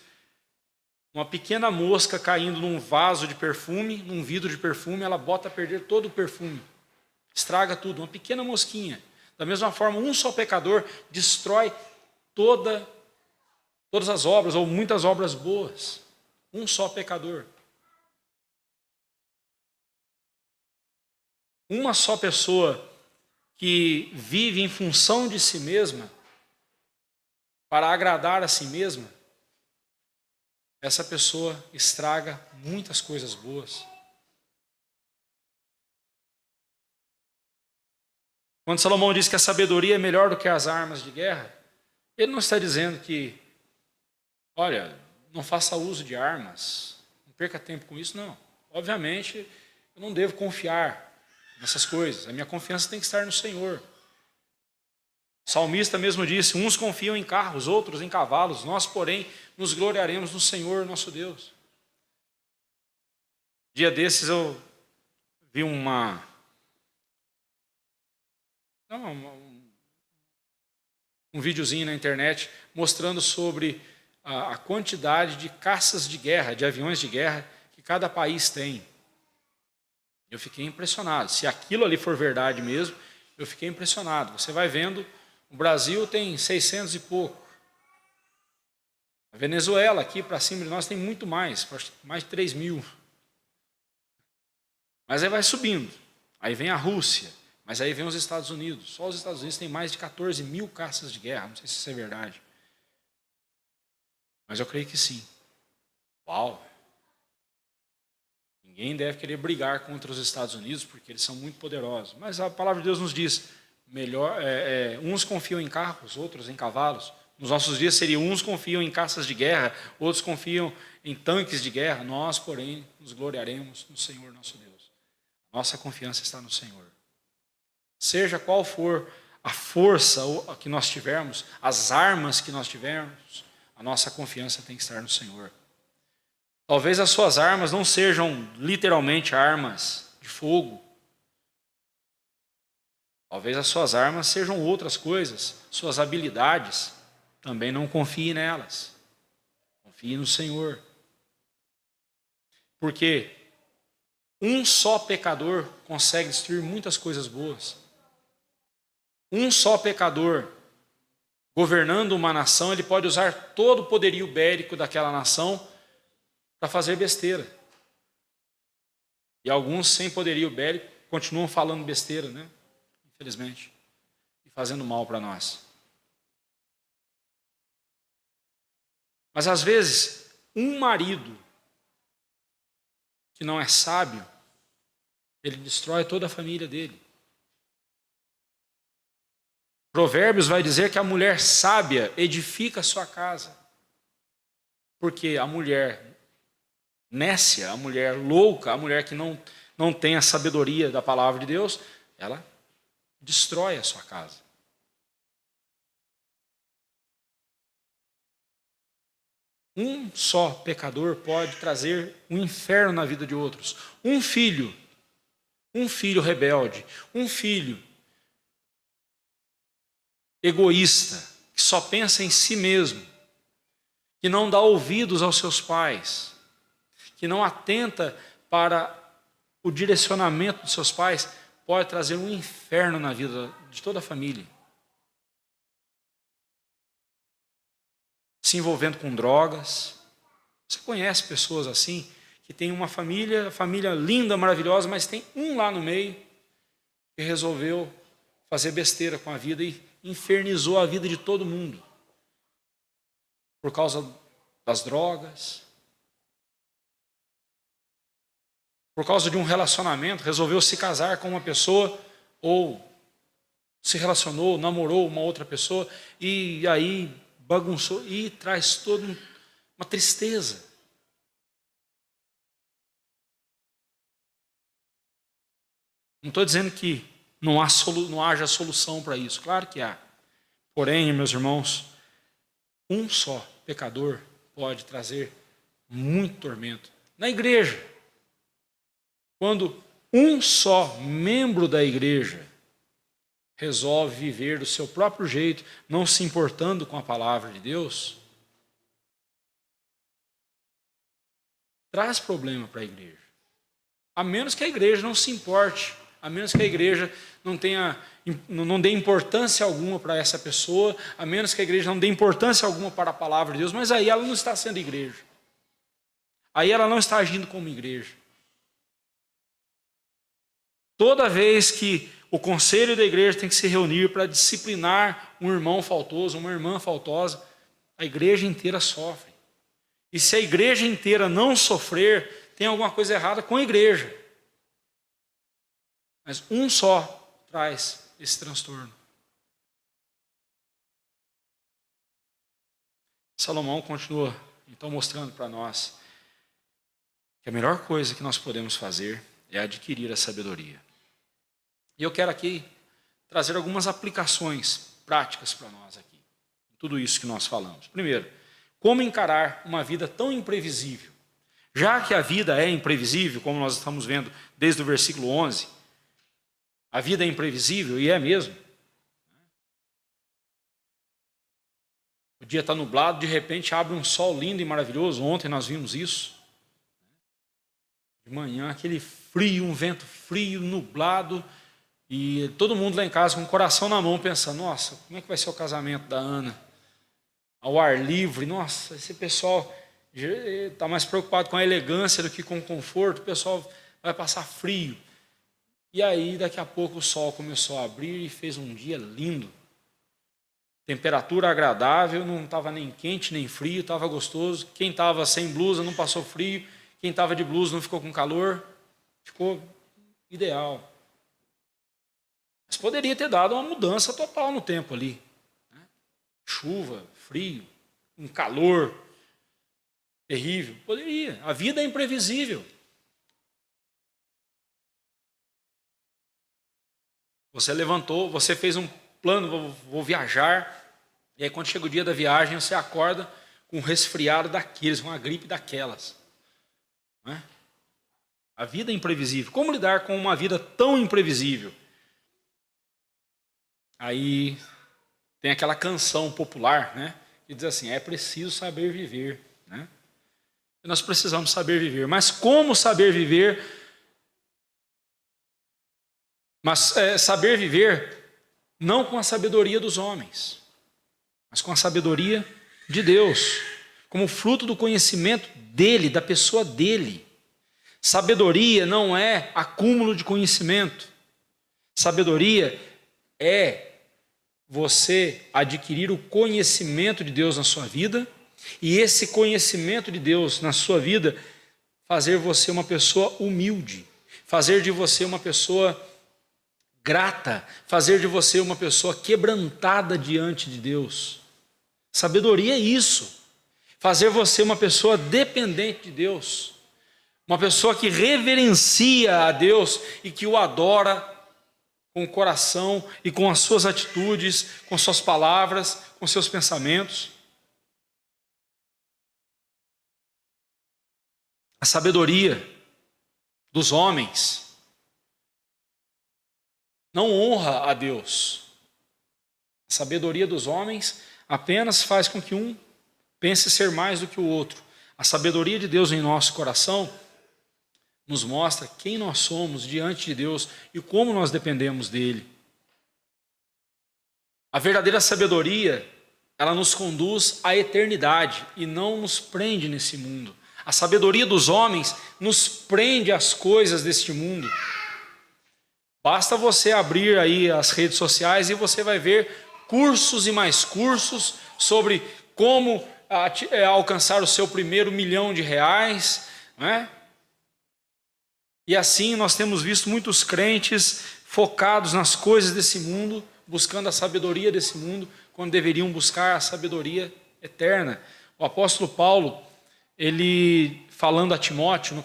Uma pequena mosca caindo num vaso de perfume, num vidro de perfume, ela bota a perder todo o perfume. Estraga tudo, uma pequena mosquinha. Da mesma forma, um só pecador destrói todas as obras, ou muitas obras boas. Um só pecador. Uma só pessoa que vive em função de si mesma, para agradar a si mesma, essa pessoa estraga muitas coisas boas. Quando Salomão diz que a sabedoria é melhor do que as armas de guerra, ele não está dizendo que, olha, não faça uso de armas, não perca tempo com isso, não. Obviamente, eu não devo confiar nessas coisas, a minha confiança tem que estar no Senhor. O salmista mesmo disse, uns confiam em carros, outros em cavalos, nós, porém, nos gloriaremos no Senhor, nosso Deus. Dia desses eu vi um videozinho na internet mostrando sobre a quantidade de caças de guerra, de aviões de guerra que cada país tem. Eu fiquei impressionado. Se aquilo ali for verdade mesmo, eu fiquei impressionado. Você vai vendo, o Brasil tem 600 e pouco. A Venezuela, aqui para cima de nós, tem muito mais, mais de 3 mil. Mas aí vai subindo. Aí vem a Rússia, mas aí vem os Estados Unidos. Só os Estados Unidos têm mais de 14 mil caças de guerra. Não sei se isso é verdade. Mas eu creio que sim. Uau! Ninguém deve querer brigar contra os Estados Unidos, porque eles são muito poderosos. Mas a palavra de Deus nos diz, melhor, uns confiam em carros, outros em cavalos. Nos nossos dias seria, uns confiam em caças de guerra, outros confiam em tanques de guerra. Nós, porém, nos gloriaremos no Senhor nosso Deus. Nossa confiança está no Senhor. Seja qual for a força que nós tivermos, as armas que nós tivermos, a nossa confiança tem que estar no Senhor. Talvez as suas armas não sejam literalmente armas de fogo. Talvez as suas armas sejam outras coisas, suas habilidades. Também não confie nelas. Confie no Senhor. Porque um só pecador consegue destruir muitas coisas boas. Um só pecador governando uma nação, ele pode usar todo o poderio bélico daquela nação para fazer besteira. E alguns sem poderio bélico continuam falando besteira, né? Infelizmente. E fazendo mal para nós. Mas às vezes, um marido que não é sábio, ele destrói toda a família dele. Provérbios vai dizer que a mulher sábia edifica a sua casa. Porque a mulher nécia, a mulher louca, a mulher que não tem a sabedoria da palavra de Deus, ela destrói a sua casa. Um só pecador pode trazer um inferno na vida de outros. Um filho rebelde, um filho egoísta, que só pensa em si mesmo, que não dá ouvidos aos seus pais, que não atenta para o direcionamento dos seus pais, pode trazer um inferno na vida de toda a família. Se envolvendo com drogas. Você conhece pessoas assim, que tem uma família linda, maravilhosa, mas tem um lá no meio que resolveu fazer besteira com a vida e infernizou a vida de todo mundo. Por causa das drogas. Por causa de um relacionamento, resolveu se casar com uma pessoa ou se relacionou, namorou uma outra pessoa e aí bagunçou e traz toda uma tristeza. Não estou dizendo que não haja solução para isso, claro que há. Porém, meus irmãos, um só pecador pode trazer muito tormento. Na igreja, quando um só membro da igreja resolve viver do seu próprio jeito, não se importando com a palavra de Deus, traz problema para a igreja. A menos que a igreja não se importe, a menos que a igreja não dê importância alguma para essa pessoa, a menos que a igreja não dê importância alguma para a palavra de Deus, mas aí ela não está sendo igreja. Aí ela não está agindo como igreja. Toda vez que o conselho da igreja tem que se reunir para disciplinar um irmão faltoso, uma irmã faltosa, a igreja inteira sofre. E se a igreja inteira não sofrer, tem alguma coisa errada com a igreja. Mas um só traz esse transtorno. Salomão continua, então, mostrando para nós que a melhor coisa que nós podemos fazer é adquirir a sabedoria. E eu quero aqui trazer algumas aplicações práticas para nós aqui, tudo isso que nós falamos. Primeiro, como encarar uma vida tão imprevisível? Já que a vida é imprevisível, como nós estamos vendo desde o versículo 11, a vida é imprevisível, e é mesmo. O dia está nublado, de repente abre um sol lindo e maravilhoso. Ontem nós vimos isso. De manhã, aquele frio, um vento frio, nublado, e todo mundo lá em casa com o coração na mão, pensando, nossa, como é que vai ser o casamento da Ana? Ao ar livre, nossa, esse pessoal está mais preocupado com a elegância do que com o conforto, o pessoal vai passar frio. E aí, daqui a pouco, o sol começou a abrir e fez um dia lindo. Temperatura agradável, não estava nem quente nem frio, estava gostoso. Quem estava sem blusa não passou frio, quem estava de blusa não ficou com calor, ficou ideal. Mas poderia ter dado uma mudança total no tempo ali. Né? Chuva, frio, um calor terrível. Poderia. A vida é imprevisível. Você levantou, você fez um plano, vou viajar, e aí quando chega o dia da viagem, você acorda com um resfriado daqueles, com uma gripe daquelas. Não é? A vida é imprevisível. Como lidar com uma vida tão imprevisível? Aí tem aquela canção popular, né, que diz assim, é preciso saber viver. Né? E nós precisamos saber viver. Mas como saber viver? Mas saber viver não com a sabedoria dos homens, mas com a sabedoria de Deus, como fruto do conhecimento dele, da pessoa dele. Sabedoria não é acúmulo de conhecimento. Sabedoria é você adquirir o conhecimento de Deus na sua vida, e esse conhecimento de Deus na sua vida fazer você uma pessoa humilde, fazer de você uma pessoa grata, fazer de você uma pessoa quebrantada diante de Deus. Sabedoria é isso, fazer você uma pessoa dependente de Deus, uma pessoa que reverencia a Deus e que o adora com o coração e com as suas atitudes, com suas palavras, com seus pensamentos. A sabedoria dos homens não honra a Deus. A sabedoria dos homens apenas faz com que um pense ser mais do que o outro. A sabedoria de Deus em nosso coração nos mostra quem nós somos diante de Deus e como nós dependemos dele. A verdadeira sabedoria, ela nos conduz à eternidade e não nos prende nesse mundo. A sabedoria dos homens nos prende às coisas deste mundo. Basta você abrir aí as redes sociais e você vai ver cursos e mais cursos sobre como alcançar o seu primeiro R$1 milhão, não é? E assim nós temos visto muitos crentes focados nas coisas desse mundo, buscando a sabedoria desse mundo, quando deveriam buscar a sabedoria eterna. O apóstolo Paulo, ele falando a Timóteo,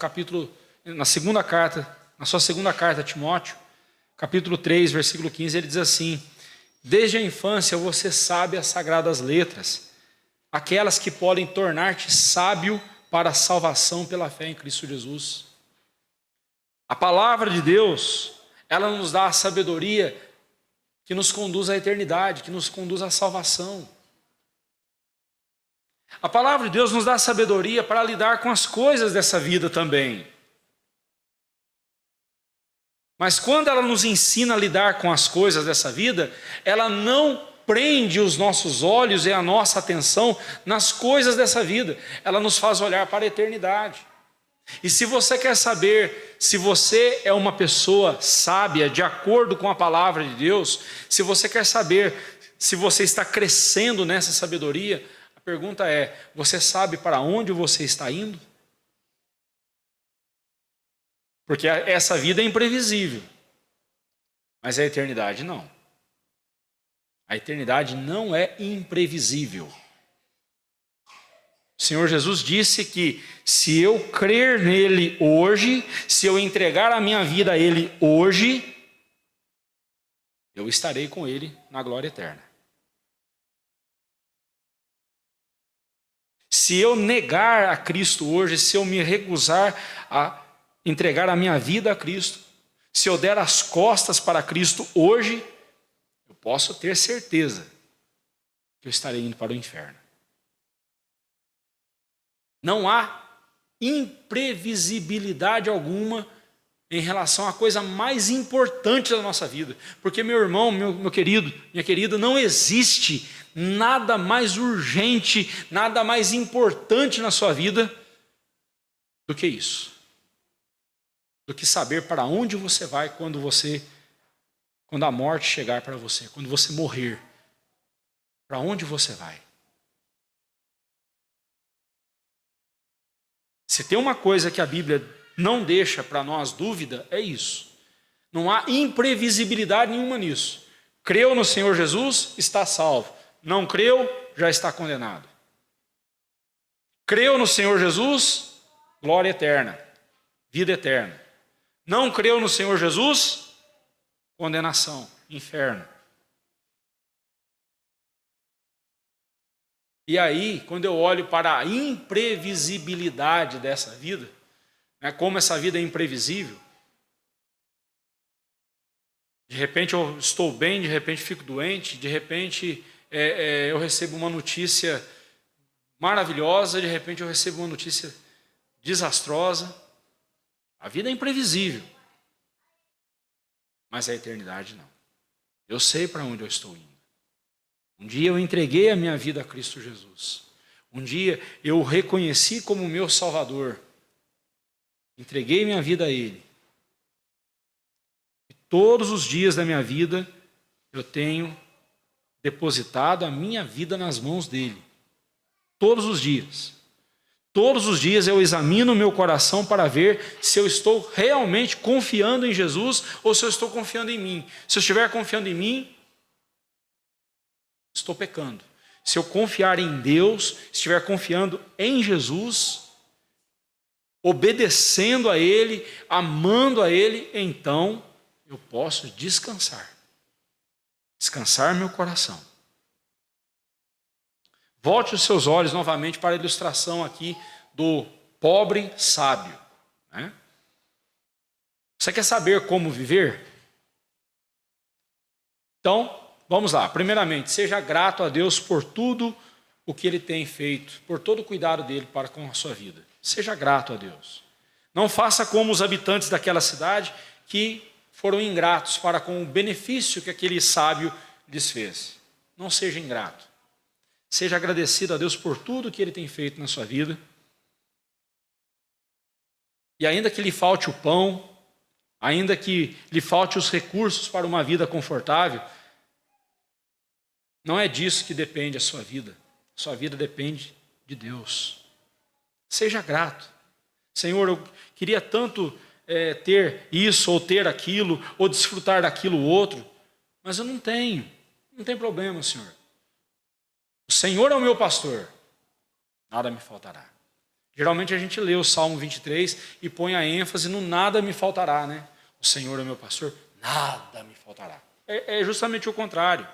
na sua segunda carta a Timóteo, capítulo 3, versículo 15, ele diz assim: desde a infância você sabe as sagradas letras, aquelas que podem tornar-te sábio para a salvação pela fé em Cristo Jesus. A palavra de Deus, ela nos dá a sabedoria que nos conduz à eternidade, que nos conduz à salvação. A palavra de Deus nos dá sabedoria para lidar com as coisas dessa vida também. Mas quando ela nos ensina a lidar com as coisas dessa vida, ela não prende os nossos olhos e a nossa atenção nas coisas dessa vida. Ela nos faz olhar para a eternidade. E se você quer saber se você é uma pessoa sábia, de acordo com a palavra de Deus, se você quer saber se você está crescendo nessa sabedoria, a pergunta é: você sabe para onde você está indo? Porque essa vida é imprevisível, mas a eternidade não. A eternidade não é imprevisível. O Senhor Jesus disse que se eu crer nele hoje, se eu entregar a minha vida a ele hoje, eu estarei com ele na glória eterna. Se eu negar a Cristo hoje, se eu me recusar a entregar a minha vida a Cristo, se eu der as costas para Cristo hoje, eu posso ter certeza que eu estarei indo para o inferno. Não há imprevisibilidade alguma em relação à coisa mais importante da nossa vida. Porque, meu irmão, meu querido, minha querida, não existe nada mais urgente, nada mais importante na sua vida do que isso. Do que saber para onde você vai quando a morte chegar para você, quando você morrer. Para onde você vai? Se tem uma coisa que a Bíblia não deixa para nós dúvida, é isso. Não há imprevisibilidade nenhuma nisso. Creu no Senhor Jesus, está salvo. Não creu, já está condenado. Creu no Senhor Jesus, glória eterna, vida eterna. Não creu no Senhor Jesus, condenação, inferno. E aí, quando eu olho para a imprevisibilidade dessa vida, como essa vida é imprevisível, de repente eu estou bem, de repente fico doente, de repente eu recebo uma notícia maravilhosa, de repente eu recebo uma notícia desastrosa. A vida é imprevisível, mas a eternidade não. Eu sei para onde eu estou indo. Um dia eu entreguei a minha vida a Cristo Jesus. Um dia eu o reconheci como meu Salvador. Entreguei minha vida a Ele. E todos os dias da minha vida eu tenho depositado a minha vida nas mãos dEle. Todos os dias. Todos os dias eu examino o meu coração para ver se eu estou realmente confiando em Jesus ou se eu estou confiando em mim. Se eu estiver confiando em mim, estou pecando. Se eu confiar em Deus, estiver confiando em Jesus, obedecendo a Ele, amando a Ele, então eu posso descansar. Descansar meu coração. Volte os seus olhos novamente para a ilustração aqui do pobre sábio. Você quer saber como viver? Então, vamos lá. Primeiramente, seja grato a Deus por tudo o que Ele tem feito, por todo o cuidado dEle para com a sua vida. Seja grato a Deus. Não faça como os habitantes daquela cidade que foram ingratos para com o benefício que aquele sábio lhes fez. Não seja ingrato. Seja agradecido a Deus por tudo que Ele tem feito na sua vida. E ainda que lhe falte o pão, ainda que lhe falte os recursos para uma vida confortável, não é disso que depende a sua vida. A sua vida depende de Deus. Seja grato. Senhor, eu queria tanto ter isso, ou ter aquilo, ou desfrutar daquilo outro, mas eu não tenho. Não tem problema, Senhor. O Senhor é o meu pastor, nada me faltará. Geralmente a gente lê o Salmo 23 e põe a ênfase no nada me faltará, né? O Senhor é o meu pastor, nada me faltará. É justamente o contrário.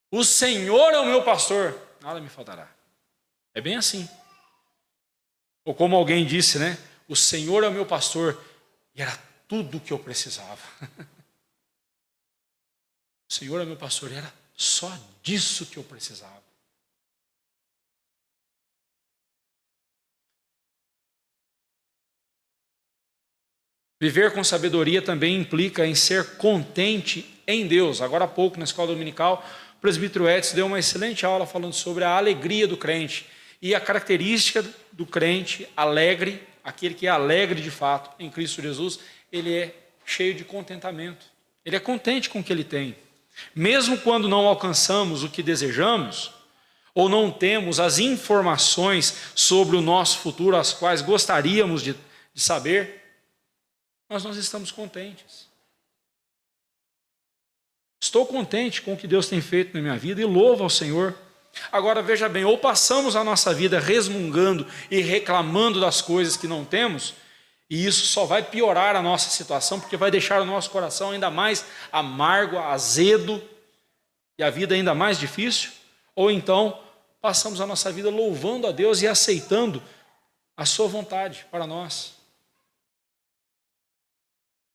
O Senhor é o meu pastor, nada me faltará. É bem assim. Ou como alguém disse, né? O Senhor é o meu pastor e era tudo o que eu precisava. O Senhor é meu pastor e era só disso que eu precisava. Viver com sabedoria também implica em ser contente em Deus. Agora há pouco, na escola dominical, o presbítero Edson deu uma excelente aula falando sobre a alegria do crente. E a característica do crente alegre, aquele que é alegre de fato em Cristo Jesus, ele é cheio de contentamento. Ele é contente com o que ele tem. Mesmo quando não alcançamos o que desejamos, ou não temos as informações sobre o nosso futuro, as quais gostaríamos de saber, mas nós estamos contentes. Estou contente com o que Deus tem feito na minha vida e louvo ao Senhor. Agora veja bem, ou passamos a nossa vida resmungando e reclamando das coisas que não temos, e isso só vai piorar a nossa situação, porque vai deixar o nosso coração ainda mais amargo, azedo, e a vida ainda mais difícil, ou então passamos a nossa vida louvando a Deus e aceitando a sua vontade para nós.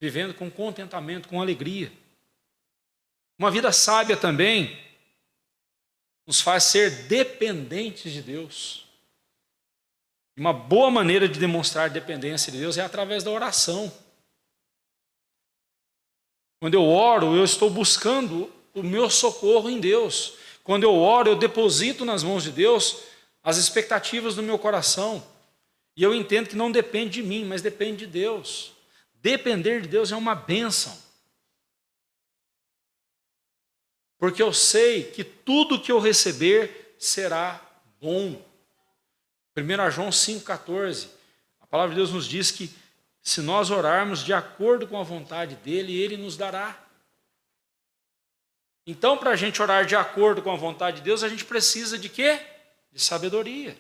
Vivendo com contentamento, com alegria. Uma vida sábia também nos faz ser dependentes de Deus. Uma boa maneira de demonstrar dependência de Deus é através da oração. Quando eu oro, eu estou buscando o meu socorro em Deus. Quando eu oro, eu deposito nas mãos de Deus as expectativas do meu coração. E eu entendo que não depende de mim, mas depende de Deus. Depender de Deus é uma bênção. Porque eu sei que tudo que eu receber será bom. 1 João 5,14, a palavra de Deus nos diz que se nós orarmos de acordo com a vontade dEle, Ele nos dará. Então, para a gente orar de acordo com a vontade de Deus, a gente precisa de quê? De sabedoria.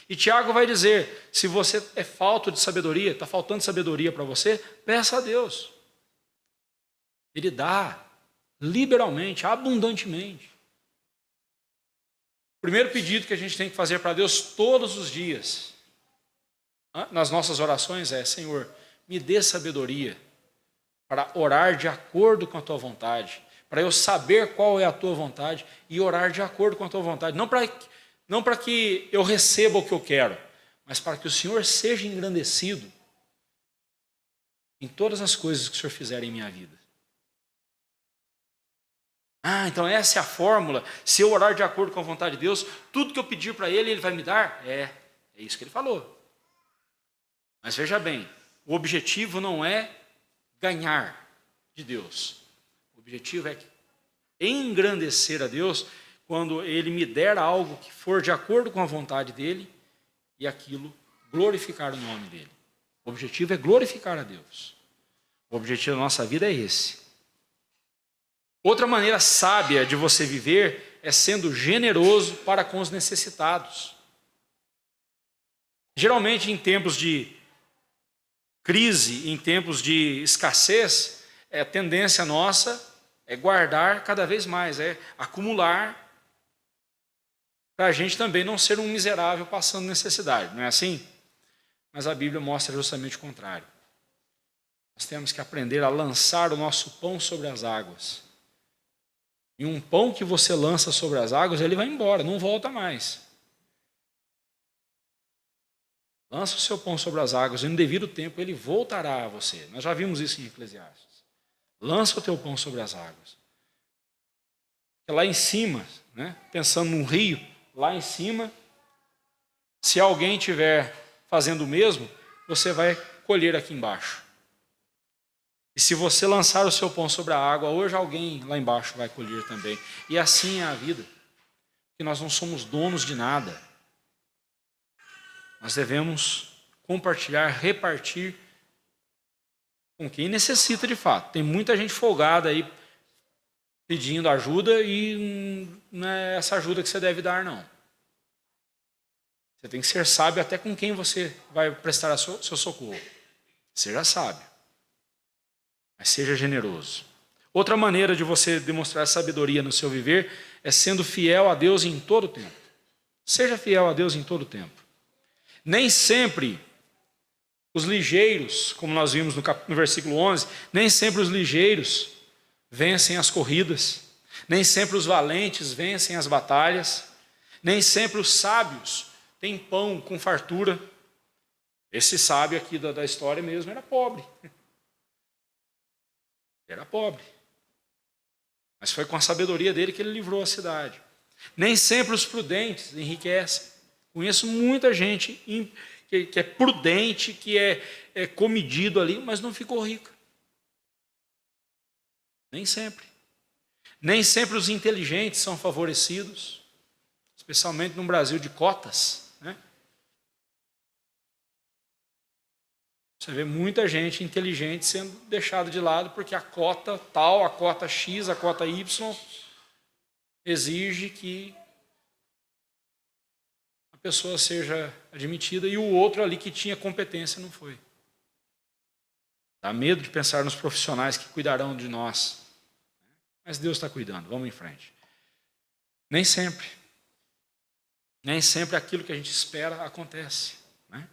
E Tiago vai dizer, se você é falto de sabedoria, está faltando sabedoria para você, peça a Deus. Ele dá liberalmente, abundantemente. O primeiro pedido que a gente tem que fazer para Deus todos os dias, nas nossas orações é, Senhor, me dê sabedoria para orar de acordo com a Tua vontade, para eu saber qual é a Tua vontade e orar de acordo com a Tua vontade, não para que eu receba o que eu quero, mas para que o Senhor seja engrandecido em todas as coisas que o Senhor fizer em minha vida. Então essa é a fórmula. Se eu orar de acordo com a vontade de Deus, tudo que eu pedir para Ele, Ele vai me dar? É isso que Ele falou. Mas veja bem, o objetivo não é ganhar de Deus. O objetivo é engrandecer a Deus quando Ele me der algo que for de acordo com a vontade dEle e aquilo glorificar o nome dEle. O objetivo é glorificar a Deus. O objetivo da nossa vida é esse. Outra maneira sábia de você viver é sendo generoso para com os necessitados. Geralmente, em tempos de crise, em tempos de escassez, a tendência nossa é guardar cada vez mais, é acumular, para a gente também não ser um miserável passando necessidade, não é assim? Mas a Bíblia mostra justamente o contrário. Nós temos que aprender a lançar o nosso pão sobre as águas. E um pão que você lança sobre as águas, ele vai embora, não volta mais. Lança o seu pão sobre as águas, e no devido tempo ele voltará a você. Nós já vimos isso em Eclesiastes. Lança o teu pão sobre as águas. Lá em cima, né, pensando num rio, lá em cima, se alguém estiver fazendo o mesmo, você vai colher aqui embaixo. E se você lançar o seu pão sobre a água, hoje alguém lá embaixo vai colher também. E assim é a vida. Porque nós não somos donos de nada. Nós devemos compartilhar, repartir com quem necessita de fato. Tem muita gente folgada aí pedindo ajuda e não é essa ajuda que você deve dar, não. Você tem que ser sábio até com quem você vai prestar seu socorro. Seja sábio, mas seja generoso. Outra maneira de você demonstrar sabedoria no seu viver é sendo fiel a Deus em todo o tempo. Seja fiel a Deus em todo o tempo. Nem sempre os ligeiros, como nós vimos no versículo 11, nem sempre os ligeiros vencem as corridas, nem sempre os valentes vencem as batalhas, nem sempre os sábios têm pão com fartura. Esse sábio aqui da história mesmo era pobre. Era pobre. Mas foi com a sabedoria dele que ele livrou a cidade. Nem sempre os prudentes enriquecem. Conheço muita gente que é prudente, que é comedido ali, mas não ficou rica. Nem sempre. Nem sempre os inteligentes são favorecidos, especialmente no Brasil de cotas, né? Você vê muita gente inteligente sendo deixada de lado porque a cota tal, a cota X, a cota Y exige que a pessoa seja admitida e o outro ali que tinha competência não foi. Dá medo de pensar nos profissionais que cuidarão de nós. Mas Deus está cuidando, vamos em frente. Nem sempre aquilo que a gente espera acontece, né?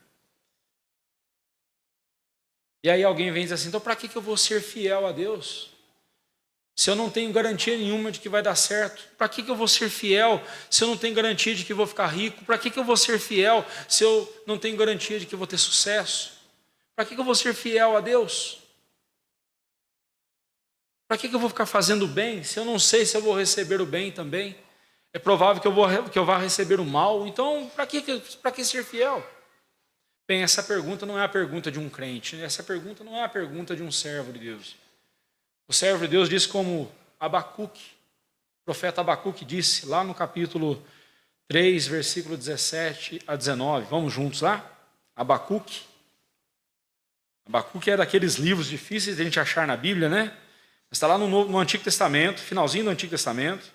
E aí alguém vem e diz assim, então para que eu vou ser fiel a Deus? Se eu não tenho garantia nenhuma de que vai dar certo, para que eu vou ser fiel se eu não tenho garantia de que vou ficar rico? Para que eu vou ser fiel se eu não tenho garantia de que vou ter sucesso? Para que eu vou ser fiel a Deus? Para que eu vou ficar fazendo bem se eu não sei se eu vou receber o bem também? É provável que eu vá receber o mal, então para que ser fiel? Bem, essa pergunta não é a pergunta de um crente, essa pergunta não é a pergunta de um servo de Deus. O servo de Deus diz como Abacuque, o profeta Abacuque disse lá no capítulo 3, versículo 17 a 19. Vamos juntos lá? Abacuque. Abacuque é daqueles livros difíceis de a gente achar na Bíblia, né? Está lá no Antigo Testamento, finalzinho do Antigo Testamento,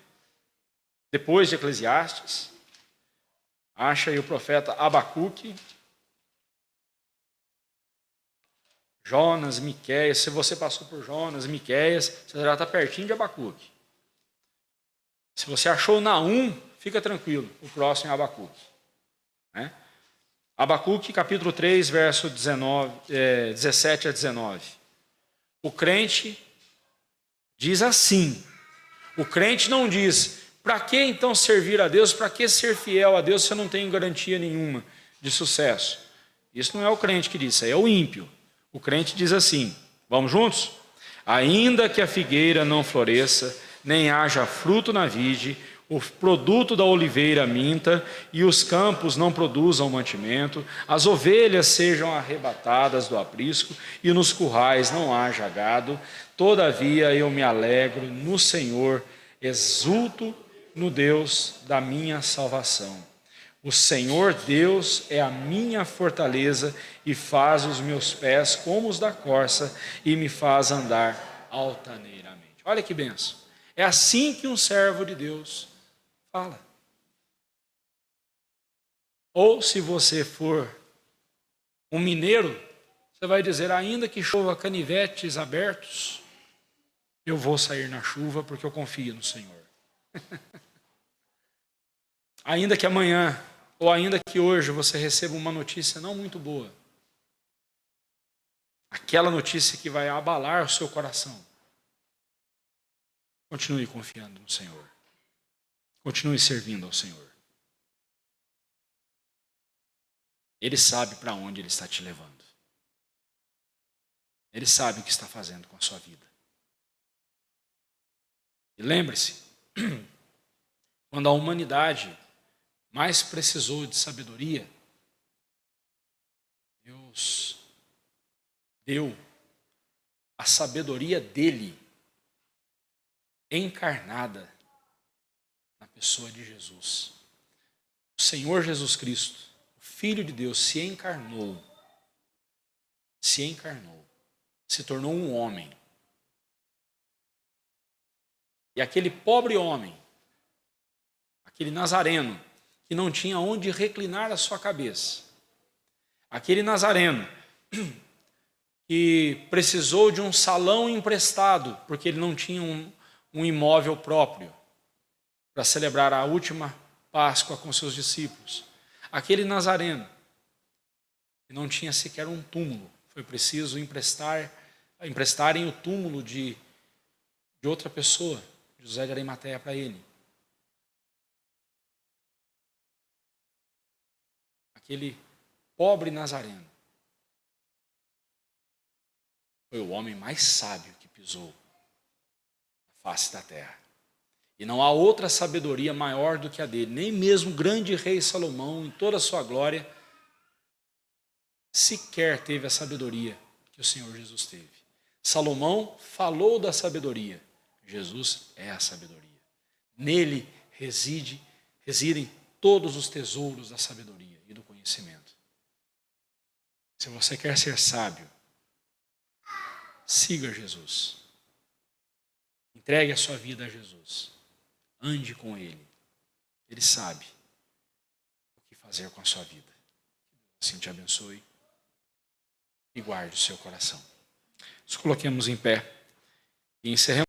depois de Eclesiastes. Acha aí o profeta Abacuque. Jonas, Miqueias, se você passou por Jonas, Miqueias, você já está pertinho de Abacuque. Se você achou Naum, fica tranquilo, o próximo é Abacuque. Né? Abacuque, capítulo 3, verso 17 a 19. O crente diz assim, o crente não diz, para que então servir a Deus, para que ser fiel a Deus se eu não tenho garantia nenhuma de sucesso? Isso não é o crente que diz, isso aí é o ímpio. O crente diz assim, vamos juntos? Ainda que a figueira não floresça, nem haja fruto na vide, o produto da oliveira minta, e os campos não produzam mantimento, as ovelhas sejam arrebatadas do aprisco, e nos currais não haja gado, todavia eu me alegro no Senhor, exulto no Deus da minha salvação. O Senhor Deus é a minha fortaleza e faz os meus pés como os da corça e me faz andar altaneiramente. Olha que benção. É assim que um servo de Deus fala. Ou se você for um mineiro, você vai dizer, ainda que chova canivetes abertos, eu vou sair na chuva porque eu confio no Senhor. Ainda que amanhã ou ainda que hoje você receba uma notícia não muito boa, aquela notícia que vai abalar o seu coração, continue confiando no Senhor. Continue servindo ao Senhor. Ele sabe para onde Ele está te levando. Ele sabe o que está fazendo com a sua vida. E lembre-se, quando a humanidade mais precisou de sabedoria, Deus deu a sabedoria dele encarnada na pessoa de Jesus. O Senhor Jesus Cristo, o Filho de Deus, se encarnou, se tornou um homem. E aquele pobre homem, aquele nazareno, que não tinha onde reclinar a sua cabeça, aquele nazareno que precisou de um salão emprestado, porque ele não tinha um imóvel próprio para celebrar a última Páscoa com seus discípulos. Aquele nazareno que não tinha sequer um túmulo, foi preciso emprestarem o túmulo de outra pessoa, José de Arimateia, para ele. Aquele pobre nazareno foi o homem mais sábio que pisou na face da terra. E não há outra sabedoria maior do que a dele. Nem mesmo o grande rei Salomão, em toda a sua glória, sequer teve a sabedoria que o Senhor Jesus teve. Salomão falou da sabedoria. Jesus é a sabedoria. Nele residem todos os tesouros da sabedoria e do conhecimento. Se você quer ser sábio, siga Jesus. Entregue a sua vida a Jesus. Ande com Ele. Ele sabe o que fazer com a sua vida. Assim te abençoe e guarde o seu coração. Nos coloquemos em pé e encerremos.